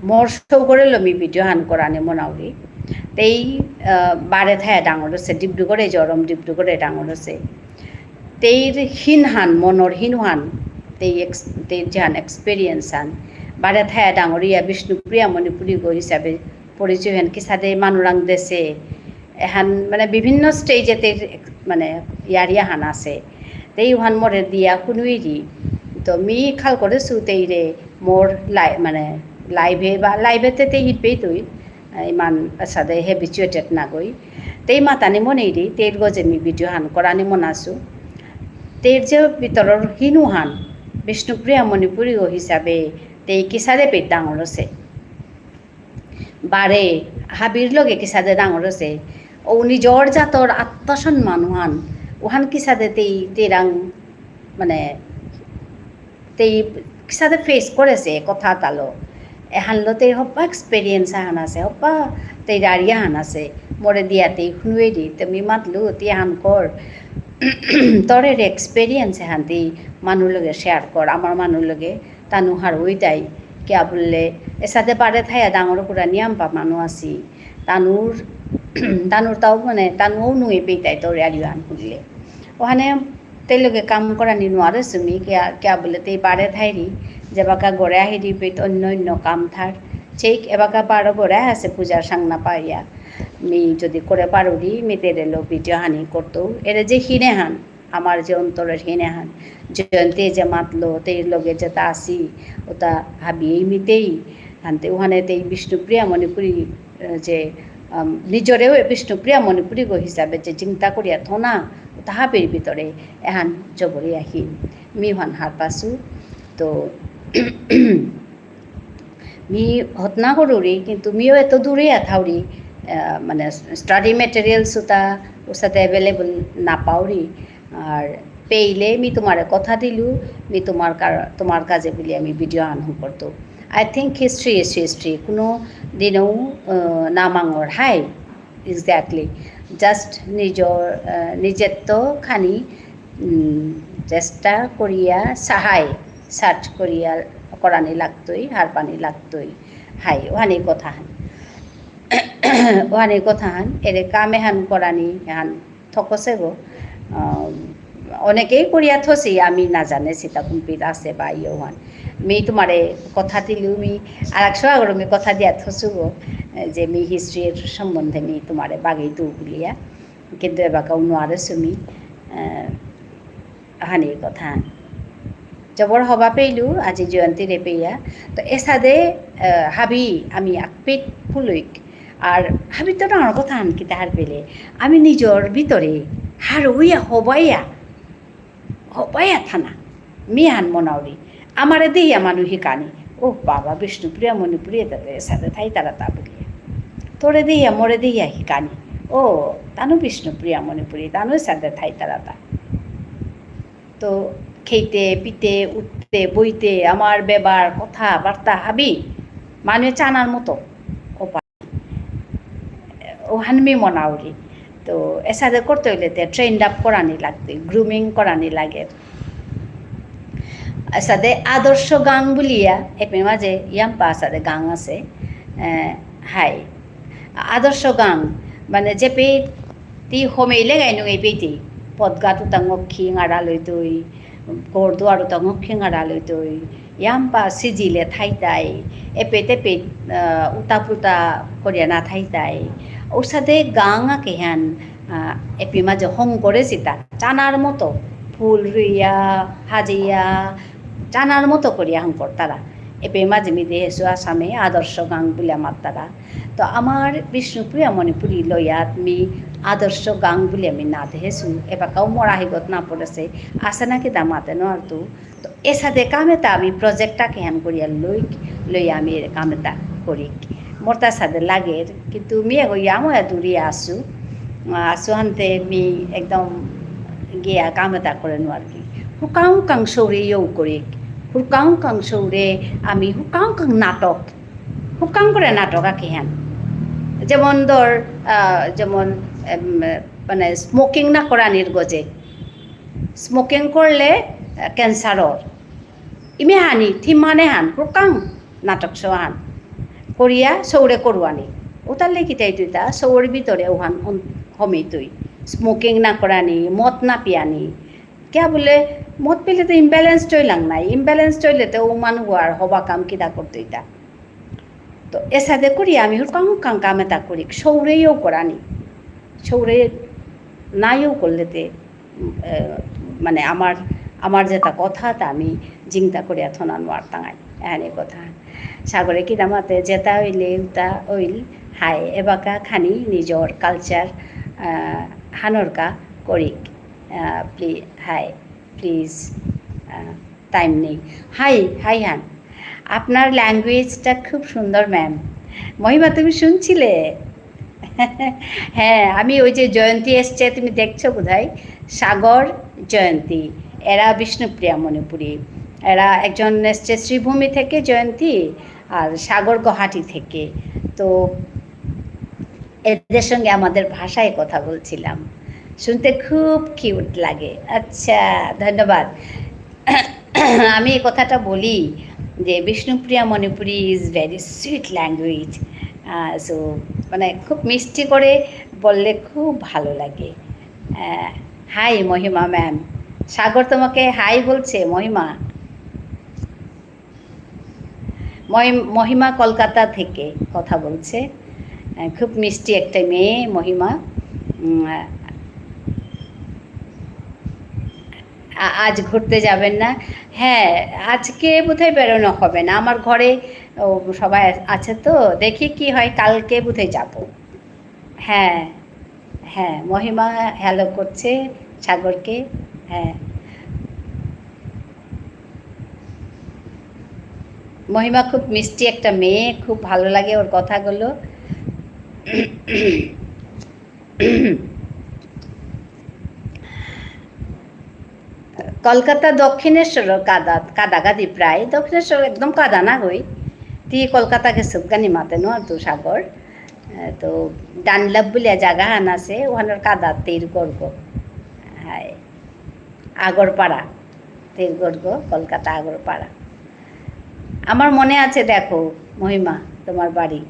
মোর সৌ করে মি ভিডিও হান করানি মনাউরি তেই বারে থায় ডাঙর হচ্ছে ডিব্রুগড়ে জরম ডিব্রুগড়ে ডাঙর হচ্ছে তেইর হিনহান মনর হিনহান তেইর যান এক্সপেরিয়েন্স হান বারে থায়া ডাঙরিয়া বিষ্ণুপ্রিয়া মণিপুরি গো হিসাবে পরিচয় হেন কিসাদে মানুরাং দেশে এহান মানে বিভিন্ন স্টেজেতে মানে ইয়ারিয়া হান আছে তেই হান মরে দিয়া শুনুইরি তো মি খাল করেছো তেইরে মোর মানে লাইভে বা লাইভেতে তেই হিপেই তুই ইমান সাদে হেবিচুয়েটেড না গই তেই মাতানি মনেইরি তের গজে মি ভিডিও হান করানি মনাসু তের যে ভিতরের হিনু হান বিষ্ণুপ্রিয়া মণিপুরী হিসাবে তেই কিসারে পেট ডাঙর আছে বারে হাবির লগে কিসাদে ডাঙর আছে ও নিজর জাতর আত্মসন্মান হান ওহান কিসাদে তেই তেরাং মানে তেই কিসাদে ফেস করেছে কথা তালো এহানলো তেই হপ্পা এক্সপেরিয়েন্স হান আছে হপ্পা তেই দাঁড়িয়ে হান আছে মরে দিয়া তেই শুনুয়ে দি তুমি মাতলু তি হান কর তরের এক্সপেরিয়েন্স হান তেই মানুষ লগে শেয়ার কর আমার মানুষ লগে তানু হার ওইটাই কিয়া বললে এসাথে পারে থাইয়া ডাঙর কুড়া নিয়াম পা মানুষ আছি তানুর তানুর তাও মানে তানুও নুয়ে পেইতাই তোর আরিয়ান শুনলে ওখানে তেই লগে কাম করা নি নোয়ারে তুমি কিয়া বলে তেই পারে থাইরি যে বাকা গড়ে আহিরি পেত অন্য অন্য কাম থার ঠিক এবাকা পারো গড়ে আছে পূজার সাংনা পাইয়া মি যদি করে পারুরি মি তেরে লো ভিডিও হানি করতো এরে যে হিনে হান আমার যে অন্তরের হিনে হান জয়ন্তী যে মাতলো তের লগে যেটা আসি ওটা হাবিয়েই মিতেই হানতে ওখানে তেই বিষ্ণুপ্রিয়া মণিপুরী যে নিজরেও বিষ্ণুপ্রিয়া মণিপুরী গো হিসাবে যে চিন্তা করিয়া থনা ওটা হাবির ভিতরে এহান জবরি আহি মি হান হার পাসু তো মি হতনা করুরি কিন্তু মিও এত দূরে আথাউরি মানে স্টাডি মেটেরিয়ালস ওর সাথে অ্যাভেলেবল না পাওরি আর পেইলে মি তোমার কথা দিলু মি তোমার কাজে বলি আমি ভিডিও আনহু করতো I think history is history কোনো দিনও না মাঙর হাই এক্স্যাক্টলি জাস্ট নিজের তো খানি চেষ্টা করিয়া সাহাই সার্চ করিয়া করানি লাগতোই হার পানি লাগতোই হাই ওহানি কথা হান ওহানি কথা হান এরে কামে হান করানি হান থকসে গো অনেকেই করিয়া থসি আমি না জানে সীতা কুম্পিত আছে বা ইয়ে হান মি তোমারে কথা দিলু মি আর একশো আগর মি কথা দিয়া থসু গো যে মি হিস্ট্রির সম্বন্ধে মি তোমারে বাগেই দু বলিয়া কিন্তু এবাকাও নোয়ারে সুমি হানি কথা হান জবর হবা পেইলু আজি জয়ন্তী রে পেইয়া তো এসাদে হাবি আমি আকপেট ফুলইক আর হাবি তো ডাঙর কথা আনকি তাহার পেলে আমি নিজর ভিতরে হার হইয়া হবাইয়া থানা মি হান মনাউরি আমারে দেইয়া মানুষ হিকানি ও বাবা বিষ্ণুপ্রিয়া মণিপুরী তাতে এসাদে থাই তারা তা বলিয়া তোরে দেইয়া মরে দেইয়া হিকানি ও তানু বিষ্ণুপ্রিয়া মণিপুরী তানু এসাদে থাই তারা তা তো খেইতে পিতে উঠতে বইতে আমার বেবার কথাবার্তা হাবি মানে চানার মতো ও হানমি মনাউরি তো এসাদে করতে হইলে ট্রেন্ড আপ করানি লাগবে গ্রুমিং করানি লাগে এসাদে আদর্শ গাং বলিয়া এপে মাঝে ইয়াম্পা আসাদে গাং আছে হাই আদর্শ গাং মানে যে পে তি হোমেইলে গাইনো এই পেটি পদগাত উতাঙক্ষি ঙাড়ালৈ তৈ গড়দুয়ার উতাঙক্ষি ঙাড়ালৈ তৈ ইয়াম্পা সিজিলে থাইতাই এপে তেপে উতা পুতা করিয়া না থাইতাই ওর সাথে গাঙা কেহান এপি মাঝে হং করে সিতা চানার মতো ফুল রুইয়া হাজিয়া চানার মতো করিয়া হং কর তারা এপে মাঝে মিদে হেসু আসামে আদর্শ গাং বলে আমার তারা তো আমার বিষ্ণুপ্রিয়া মণিপুরী লইয়াত মি আদর্শ গাং বলে আমি না দেহেছু এবাকাও মরাহিগত না পড়েছে আছে নাকি তা মাতে নতো তো এ সাথে কামেতা আমি প্রজেক্টটা কেহান করিয়া লইয়া আমি কামেতা করি মোর তার সাথে লাগে কিন্তু মিয়ে গইয়া মই দূরে আসু হানতে মি একদম গিয়া কামেতা করে নো আর কি হুকাং কাং সৌরে ইউ করি হুকাং কাং সৌরে আমি হুকাং কাং নাটক হুকাং করে নাটক আঁকি হ্যান যেমন ধর যেমন মানে স্মোকিং না করানির গজে স্মোকিং করলে ক্যান্সারর ইমে হানি থিমানে হান হুকাং নাটক শো হান করিয়া সৌরে করুয়ানি ওটার লেগি তাই তুইতা সৌর ভিতরে ওহান হমেই তুই স্মোকিং না করানি মদ না পিয়ানি क्या बोले मत पेले तो इम्बैलेंस चोइलां नाई इम्बैलेंस चोइले तो ओ मानु আর হবা কাম কিটা করতে ইটা তো এসা দে করি আমি হুকাং কাং কামে তা করি সৌরেও করানি সৌরে নাইও করলেতে মানে আমার যেটা কথা তা আমি জিংতা করে থনান আর তাঙাই এনে কথা সাগরে কি দামাতে যেটা হইলে উতা হইল হাই এবাকা খানি নিজর কালচার হানরকা করিক হাই প্লিজ, টাইম নেই। হাই হাই হান, আপনার ল্যাঙ্গুয়েজটা খুব সুন্দর ম্যাম। মহিমা তুমি শুনছিলে? হ্যাঁ, আমি ওই যে জয়ন্তী এসছে তুমি দেখছো বোধহয়, সাগর জয়ন্তী, এরা বিষ্ণুপ্রিয়া মণিপুরী, এরা একজন এসছে শ্রীভূমি থেকে জয়ন্তী, আর সাগর গুয়াহাটি থেকে। তো এদের সঙ্গে আমাদের ভাষায় কথা বলছিলাম, শুনতে খুব কিউট লাগে। আচ্ছা, ধন্যবাদ। আমি এই কথাটা বলি যে Bishnupriya Manipuri is very sweet language. So মানে খুব মিষ্টি করে বললে খুব ভালো লাগে। হাই মহিমা ম্যাম, সাগর তোমাকে হাই বলছে। মহিমা মহিমা কলকাতা থেকে কথা বলছে, খুব মিষ্টি একটা মেয়ে মহিমা। আজ ঘুরতে যাবেন না? হ্যাঁ, আজকে বোধহয় বেরোনো হবে না, আমার ঘরে সবাই আছে তো, দেখি কি হয়, কালকে বোধহয় যাব। হ্যাঁ হ্যাঁ, মহিমা হ্যালো করছে সাগরকে। হ্যাঁ, মহিমা খুব মিষ্টি একটা মেয়ে, খুব ভালো লাগে ওর কথাগুলো। কলকাতা দক্ষিণেশ্বর কাদাগাদি প্রায় দক্ষিণেশ্বর একদম কাদা না গই তি কলকাতা গেছো গানি মাতে নো তো সাগর। তো ডানলাভ বলিয়া জায়গা হান আছে, ওখানের কাদা তীর গর্গ। হ্যাঁ, আগরপাড়া তীর গর্গ, কলকাতা আগরপাড়া। আমার মনে আছে, দেখো মহিমা তোমার বাড়ি।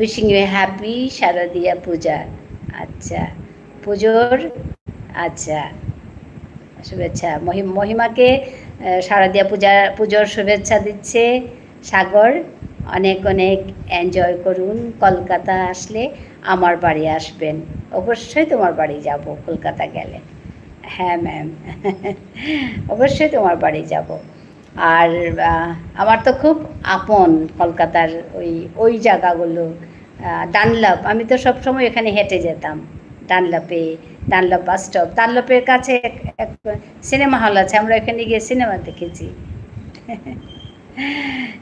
উইশিং ইউ হ্যাপি শারদীয়া পূজা। আচ্ছা, পুজোর আচ্ছা শুভেচ্ছা। মহিমাকে শারদীয়া পুজোর শুভেচ্ছা দিচ্ছে সাগর। অনেক অনেক এনজয় করুন, কলকাতা আসলে আমার বাড়ি আসবেন, অবশ্যই তোমার বাড়ি যাব কলকাতা গেলে। হ্যাঁ ম্যাম, অবশ্যই তোমার বাড়ি যাব। আর আমার তো খুব আপন কলকাতার ওই জায়গাগুলো। ডানলপ, আমি তো সবসময় এখানে হেঁটে যেতাম ডানলপ বাস স্টপ। ডানলপের কাছে এক সিনেমা হল আছে, আমরা এখানে গিয়ে সিনেমা দেখেছি।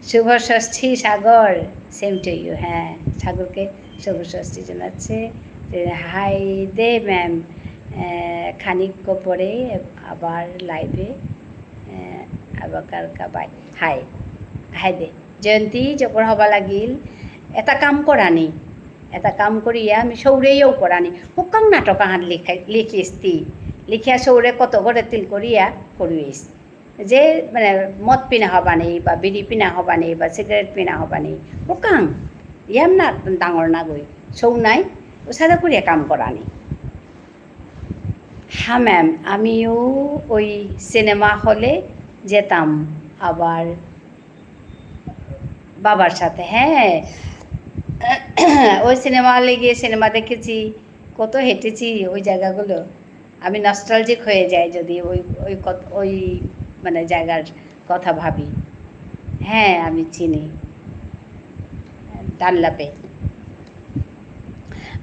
শুভ ষষ্ঠী সাগর, সেম টু ইউ। হ্যাঁ, সাগরকে শুভ ষষ্ঠী জানাচ্ছে। হাই দে ম্যাম, খানিক পরে আবার লাইভে আবার কালকা বাই। হাই হাই দে জয়ন্তী, যখন হবা লাগিল এটা কাম কৰানি, এটা কাম কৰিয়া আমি সৌৰেও কৰানি শুকাং নাটক আহান লিখিস্তি, লিখিয়া সৌৰে কত ঘরে তিল করিয়া করিস যে মানে মদ পিনা হবা নেই বা বিড়ি পিনা হবা নেই বা সিগারেট পিনা হবা নেই শুকাং ইয়াম না ডাঙর না গই সৌ নাই সাদা করিয়া কাম কৰানি। হ্যাঁ ম্যাম, আমিও ওই সিনেমা হলে যেতাম আবার বাবার সাথে। হ্যাঁ, ওই সিনেমা হলে গিয়ে সিনেমা দেখেছি, কত হেঁটেছি ওই জায়গাগুলো। আমি নস্টালজিক হয়ে যাই যদি ওই ওই ওই মানে জায়গার কথা ভাবি। হ্যাঁ, আমি চিনি ডানলাপে।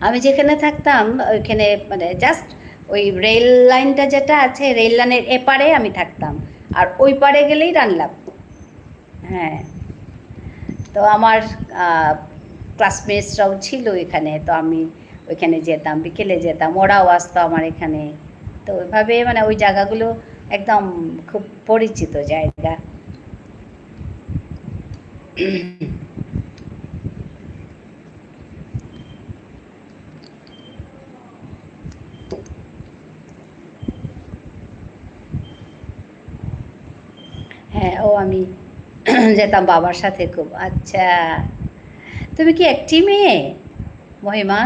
আমি যেখানে থাকতাম ওইখানে মানে জাস্ট ওই রেল লাইনটা যেটা আছে, রেল লাইনের এপারে আমি থাকতাম, আর ওই পারে গেলেই ডানলাপ। হ্যাঁ, তো আমার ক্লাসমেটসরাও ছিল এখানে, তো আমি ওইখানে যেতাম, বিকেলে যেতাম, ওরাও আসতো আমার এখানে। তো ওইভাবে মানে ওই জায়গাগুলো একদম খুব পরিচিত জায়গা। হ্যাঁ, ও আমি যেতাম বাবার সাথে খুব। আচ্ছা, তুমি কি একটি মেয়ে মহিমা?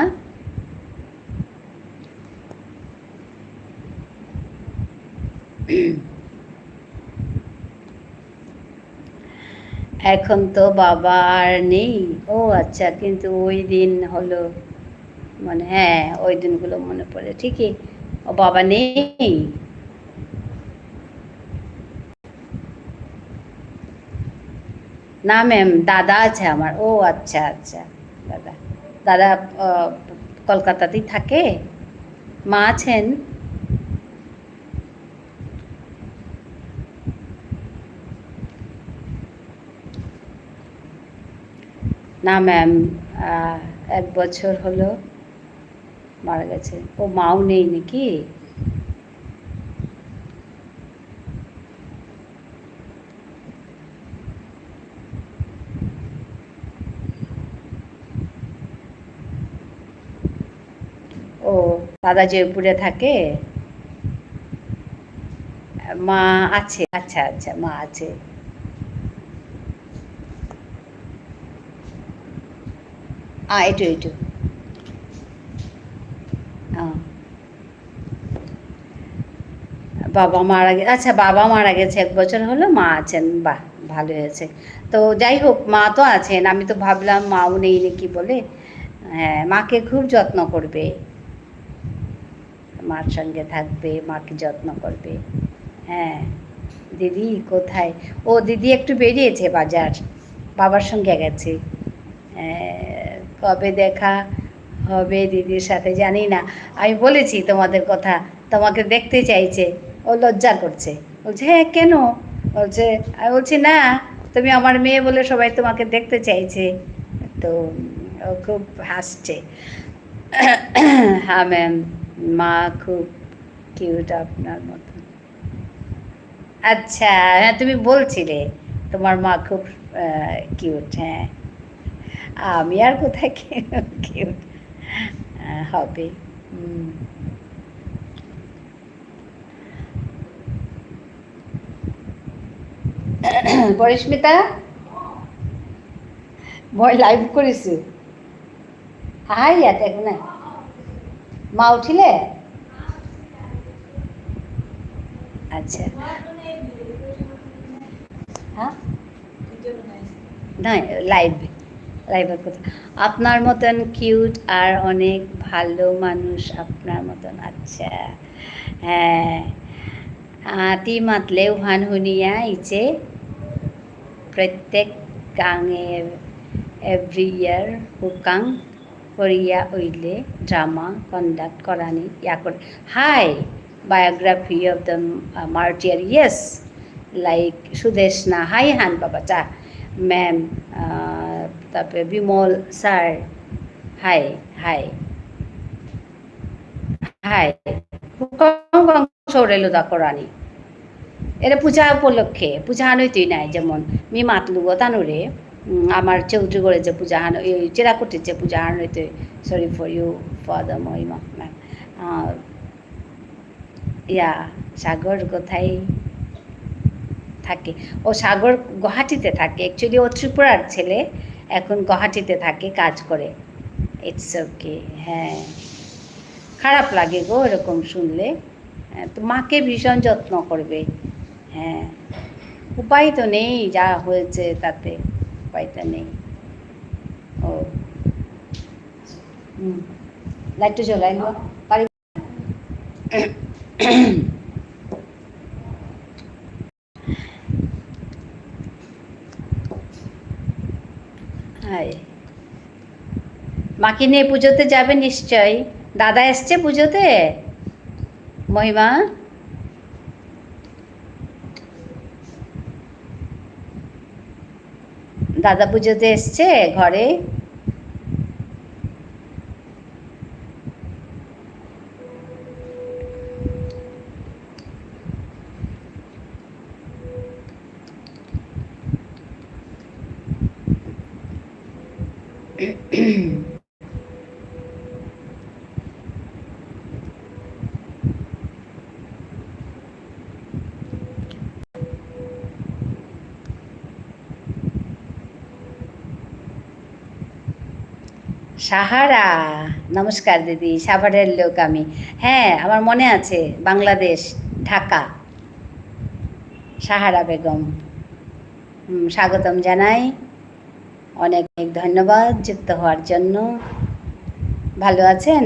এখন তো বাবা আর নেই। ও আচ্ছা, কিন্তু ওই দিন হলো মানে, হ্যাঁ ওই দিনগুলো মনে পড়ে ঠিকই। ও বাবা নেই। না ম্যাম, দাদা আছে আমার। ও আচ্ছা আচ্ছা, দাদা। দাদা কলকাতাতেই থাকে। মা আছেন। না ম্যাম, 1 বছর হলো মারা গেছে। ও মাও নেই নাকি? ও, দাদা জয়পুরে থাকে। মা আছে। আচ্ছা আচ্ছা, মা আছে। এইটু এইটু। বাবা মারা গেছে। আচ্ছা, বাবা মারা গেছে 1 বছর হলো, মা আছেন। বাহ, ভালো হয়েছে। তো যাই হোক, মা তো আছেন। আমি তো ভাবলাম মাও নেই নাকি বলে। হ্যাঁ, মাকে খুব যত্ন করবে, মার সঙ্গে থাকবে, মাকে যত্ন করবে। হ্যাঁ। দিদি কোথায়? ও দিদি একটু বেরিয়েছে বাজার, বাবার সঙ্গে গেছে। কবে দেখা হবে দিদির সাথে জানি না। আমি বলেছি তোমাদের কথা, তোমাকে দেখতে চাইছে। ও লজ্জা করছে, বলছে হ্যাঁ কেন? বলছে, আমি বলছি না, তুমি আমার মেয়ে বলে সবাই তোমাকে দেখতে চাইছে। তো ও খুব হাসছে। হ্যাঁ ম্যাম, মা খুব কিউট আপনার মতো। আচ্ছা, হ্যাঁ তুমি বলছিলে তোমার মা খুব কিউট। হ্যাঁ, আমি আর কোথায় কিউট হবে। পরিস্মিতা, মই লাইভ কৰিছোঁ। আহা ইয়াত একো নাই। মা উঠিলে? আচ্ছা। হ্যাঁ, নয়, লাইভ, লাইভের কথা। আপনার মতন কিউট আর অনেক ভালো মানুষ আপনার মতন। আচ্ছা, হ্যাঁ। ती मातलेवहान हुनिया इचे प्रत्येक गांगे एव्री ईयर हुकां करिया उइले ड्रामा कन्डाक्ट करानी या कर हाई biography of the martyr yes like Sudeshna हाई हान बाबा चा मैम तारपरे बिमल सर हाई हाई हाई हुकां सौरेलुदा करानी এটা পূজা উপলক্ষে পূজা হানইতই নাই যেমন মি মাতলুগো তানুরে আমার চৌদ্রগড়ে যে পূজা হান এই চেরাকুটির যে পূজা হানইতে sorry for you for the Mahima ma'am yeah Sagar কোথায় থাকে? ও সাগর গুয়াহাটিতে থাকে। অ্যাকচুয়ালি ও ত্রিপুরার ছেলে, এখন গুয়াহাটিতে থাকে, কাজ করে। It's okay. হ্যাঁ, খারাপ লাগে গো এরকম শুনলে। তো মাকে ভীষণ যত্ন করবে। হ্যাঁ, উপায় তো নেই, যা হয়েছে তাতে উপায় তো নেই। ও লাইটটা জ্বলাই লো পারি। হাই, মাকে নিয়ে পুজোতে যাবে নিশ্চয়ই। দাদা এসছে পুজোতে? মহিমা, দাদা পুজোতে এসছে ঘরে? সাহারা, নমস্কার দিদি, সাভারের লোক আমি। হ্যাঁ, আমার মনে আছে, বাংলাদেশ, ঢাকা। সাহারা বেগম, স্বাগতম জানাই। অনেক অনেক ধন্যবাদ যুক্ত হওয়ার জন্য। ভালো আছেন?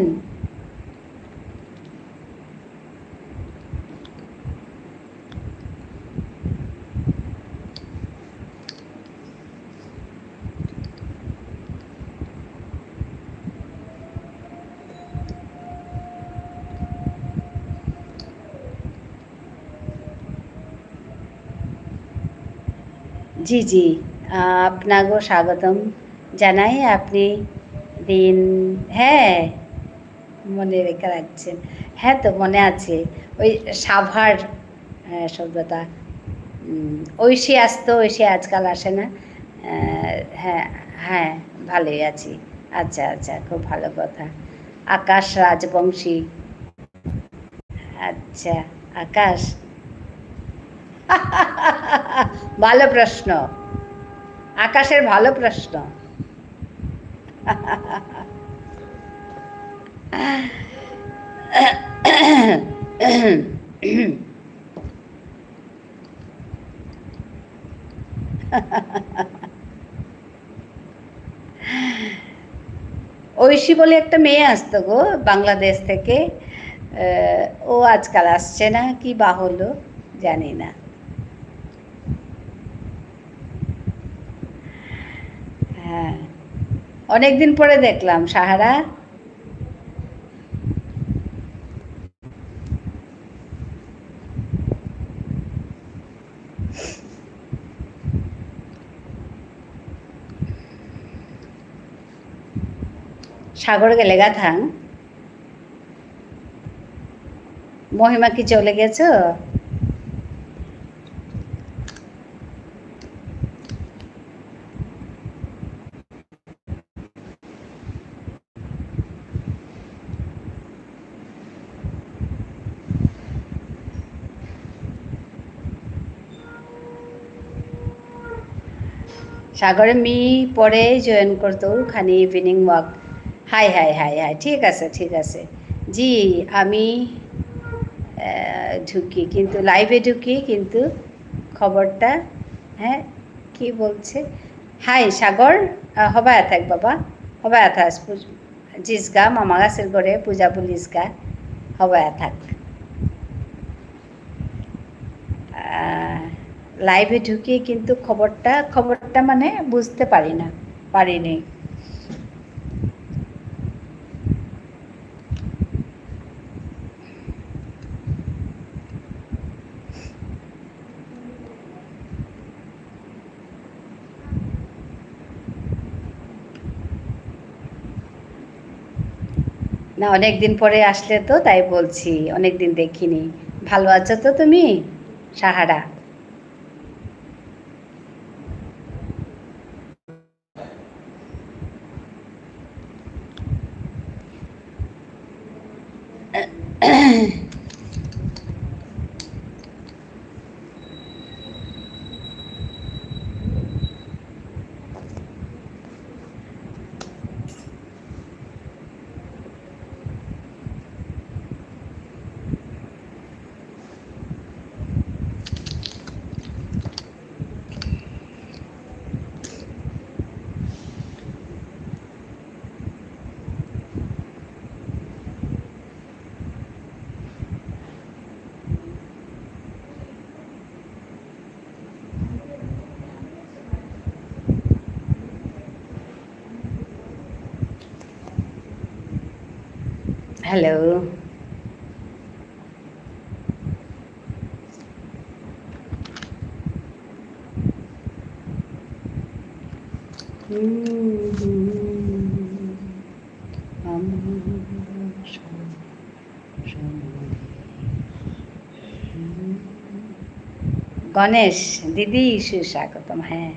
জি জি, আপনাকেও স্বাগতম জানাই। আপনি দিন, হ্যাঁ, মনে রেখে রাখছেন। হ্যাঁ, তো মনে আছে ওই সাভার শব্দটা। ঐশী আসতো, ঐশী আজকাল আসে না। হ্যাঁ, হ্যাঁ, ভালোই আছি। আচ্ছা আচ্ছা, খুব ভালো কথা। আকাশ রাজবংশী, আচ্ছা, আকাশ। ভালো প্রশ্ন, আকাশের ভালো প্রশ্ন। ঐশী বলে একটা মেয়ে আসতো গো বাংলাদেশ থেকে। ও আজকাল আসছে না, কি বা হলো জানি না। হ্যাঁ, অনেকদিন পরে দেখলাম সাহারা। সাগর গেলে গাথাং, মহিমা কি চলে গেছো? সাগরে মি পরে জয়েন করতো খানি evening walk. High high high high, ঠিক আছে ঠিক আছে। জি, আমি ঢুকি কিন্তু, লাইভে ঢুকি কিন্তু খবরটা, হ্যাঁ, কি বলছে? হাই সাগর, হবায় থাক বাবা, হবায় থাক জিসগা মামা গাছের ঘরে পূজা পুলিশগা, হবায় থাক। লাইভে ঢুকি কিন্তু খবরটা মানে বুঝতে পারিনি। না, অনেক দিন পরে আসলে তো তাই বলছি, অনেক দিন দেখিনি। ভালো আছো তো তুমি সাহারা? হ্যালো। গণেশ দিদি সুস্বাগতম। হ্যাঁ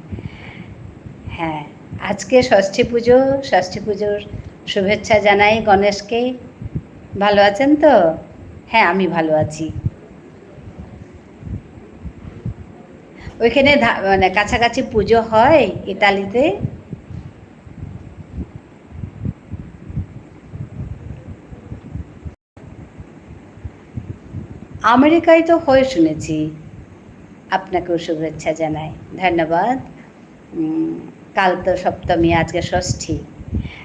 হ্যাঁ, আজকে ষষ্ঠী পুজোর শুভেচ্ছা জানাই গণেশকে। ভালো আছেন তো? হ্যাঁ, আমি ভালো আছি। ওইখানে মানে কাছাকাছি পুজো হয় ইতালিতে? আমেরিকায় তো হয় শুনেছি। আপনাকেও শুভেচ্ছা জানাই, ধন্যবাদ। কাল তো সপ্তমী, আজকে ষষ্ঠী।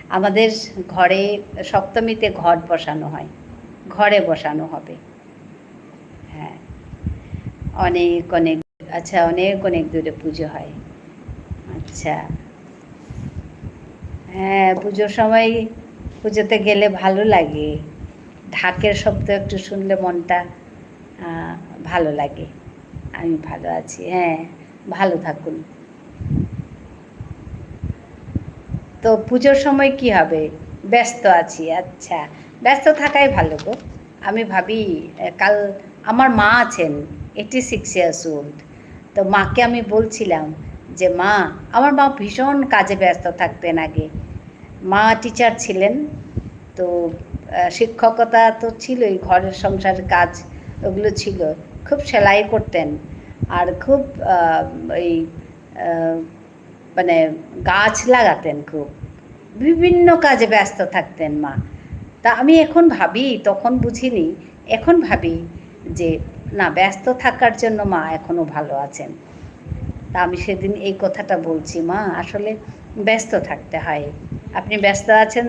আমাদের ঘরে সপ্তমীতে ঘট বসানো হয়, ঘরে বসানো হবে। হ্যাঁ, অনেক অনেক, আচ্ছা, অনেক অনেক দূরে পুজো হয়। আচ্ছা, হ্যাঁ, পুজোর সময় পুজোতে গেলে ভালো লাগে। ঢাকের শব্দ একটু শুনলে মনটা ভালো লাগে। আমি ভালো আছি, হ্যাঁ, ভালো থাকুন। তো পুজোর সময় কি হবে? ব্যস্ত আছি। আচ্ছা, ব্যস্ত থাকাই ভালো গো। আমি ভাবি কাল আমার মা আছেন 86 ইয়ার্স ওল্ড। তো মাকে আমি বলছিলাম যে মা, আমার মা ভীষণ কাজে ব্যস্ত থাকতেন আগে। মা টিচার ছিলেন, তো শিক্ষকতা তো ছিলই, ঘরের সংসারের কাজ ওগুলো ছিল। খুব সেলাই করতেন আর খুব ওই মানে গাছ লাগাতেন খুব, বিভিন্ন কাজে ব্যস্ত থাকতেন মা। তা আমি এখন ভাবি, তখন বুঝিনি, এখন ভাবি যে না, ব্যস্ত থাকার জন্য মা এখনও ভালো আছেন। তা আমি সেদিন এই কথাটা বলছি, মা আসলে ব্যস্ত থাকতে হয়। আপনি ব্যস্ত আছেন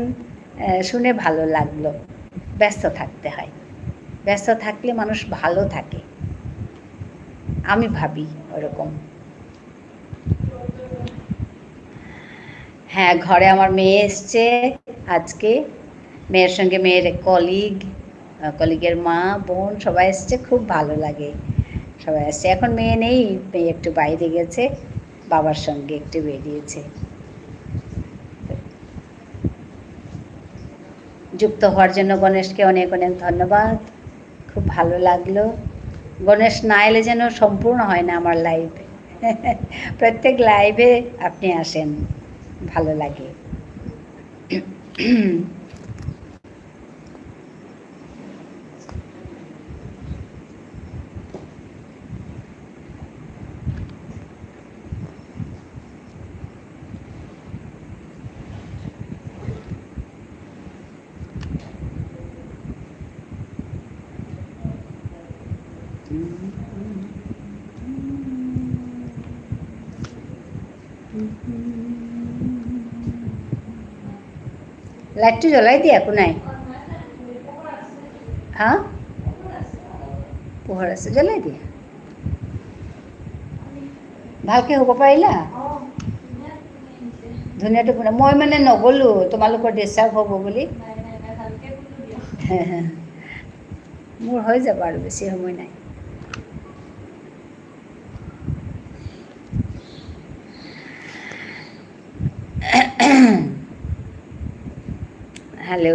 শুনে ভালো লাগলো। ব্যস্ত থাকতে হয়, ব্যস্ত থাকলে মানুষ ভালো থাকে, আমি ভাবি ওরকম। হ্যাঁ, ঘরে আমার মেয়ে এসছে আজকে, মেয়ের সঙ্গে মেয়ের কলিগের মা বোন সবাই এসছে, খুব ভালো লাগে সবাই এসছে। এখন মেয়ে নেই, মেয়ে একটু বাইরে গেছে, বাবার সঙ্গে একটু বেরিয়েছে। যুক্ত হওয়ার জন্য গণেশকে অনেক অনেক ধন্যবাদ, খুব ভালো লাগলো। গণেশ না এলে যেন সম্পূর্ণ হয় না আমার লাইভ। প্রত্যেক লাইভে আপনি আসেন, ভালো লাগে। লাইটটো জ্বলাই দিয়া একো নাই। হা, পোহৰ আছে, জ্বলাই দিয়া। ভালকৈ হ'ব পাৰিলা? ধুনীয়াটো শুনা, মই মানে নগ'লোঁ তোমালোকৰ ডিষ্টাৰ্ব হ'ব বুলি। মোৰ হৈ যাব আৰু বেছি সময় নাই। হেল্ল',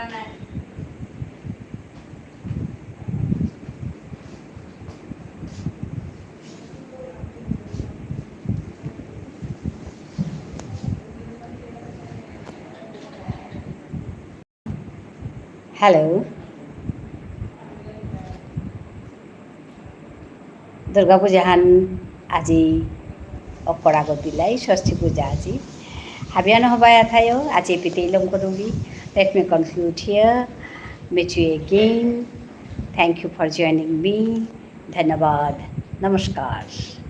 হ্যালো, দুর্গাপূজাহান আজি অপরাগতিলাই ষষ্ঠী পূজা আজি হাবিয়ান হবাই আথাयो আজি পিতেইলম কদুগি let me conclude here meet you again thank you for joining me धन्यवाद नमस्कार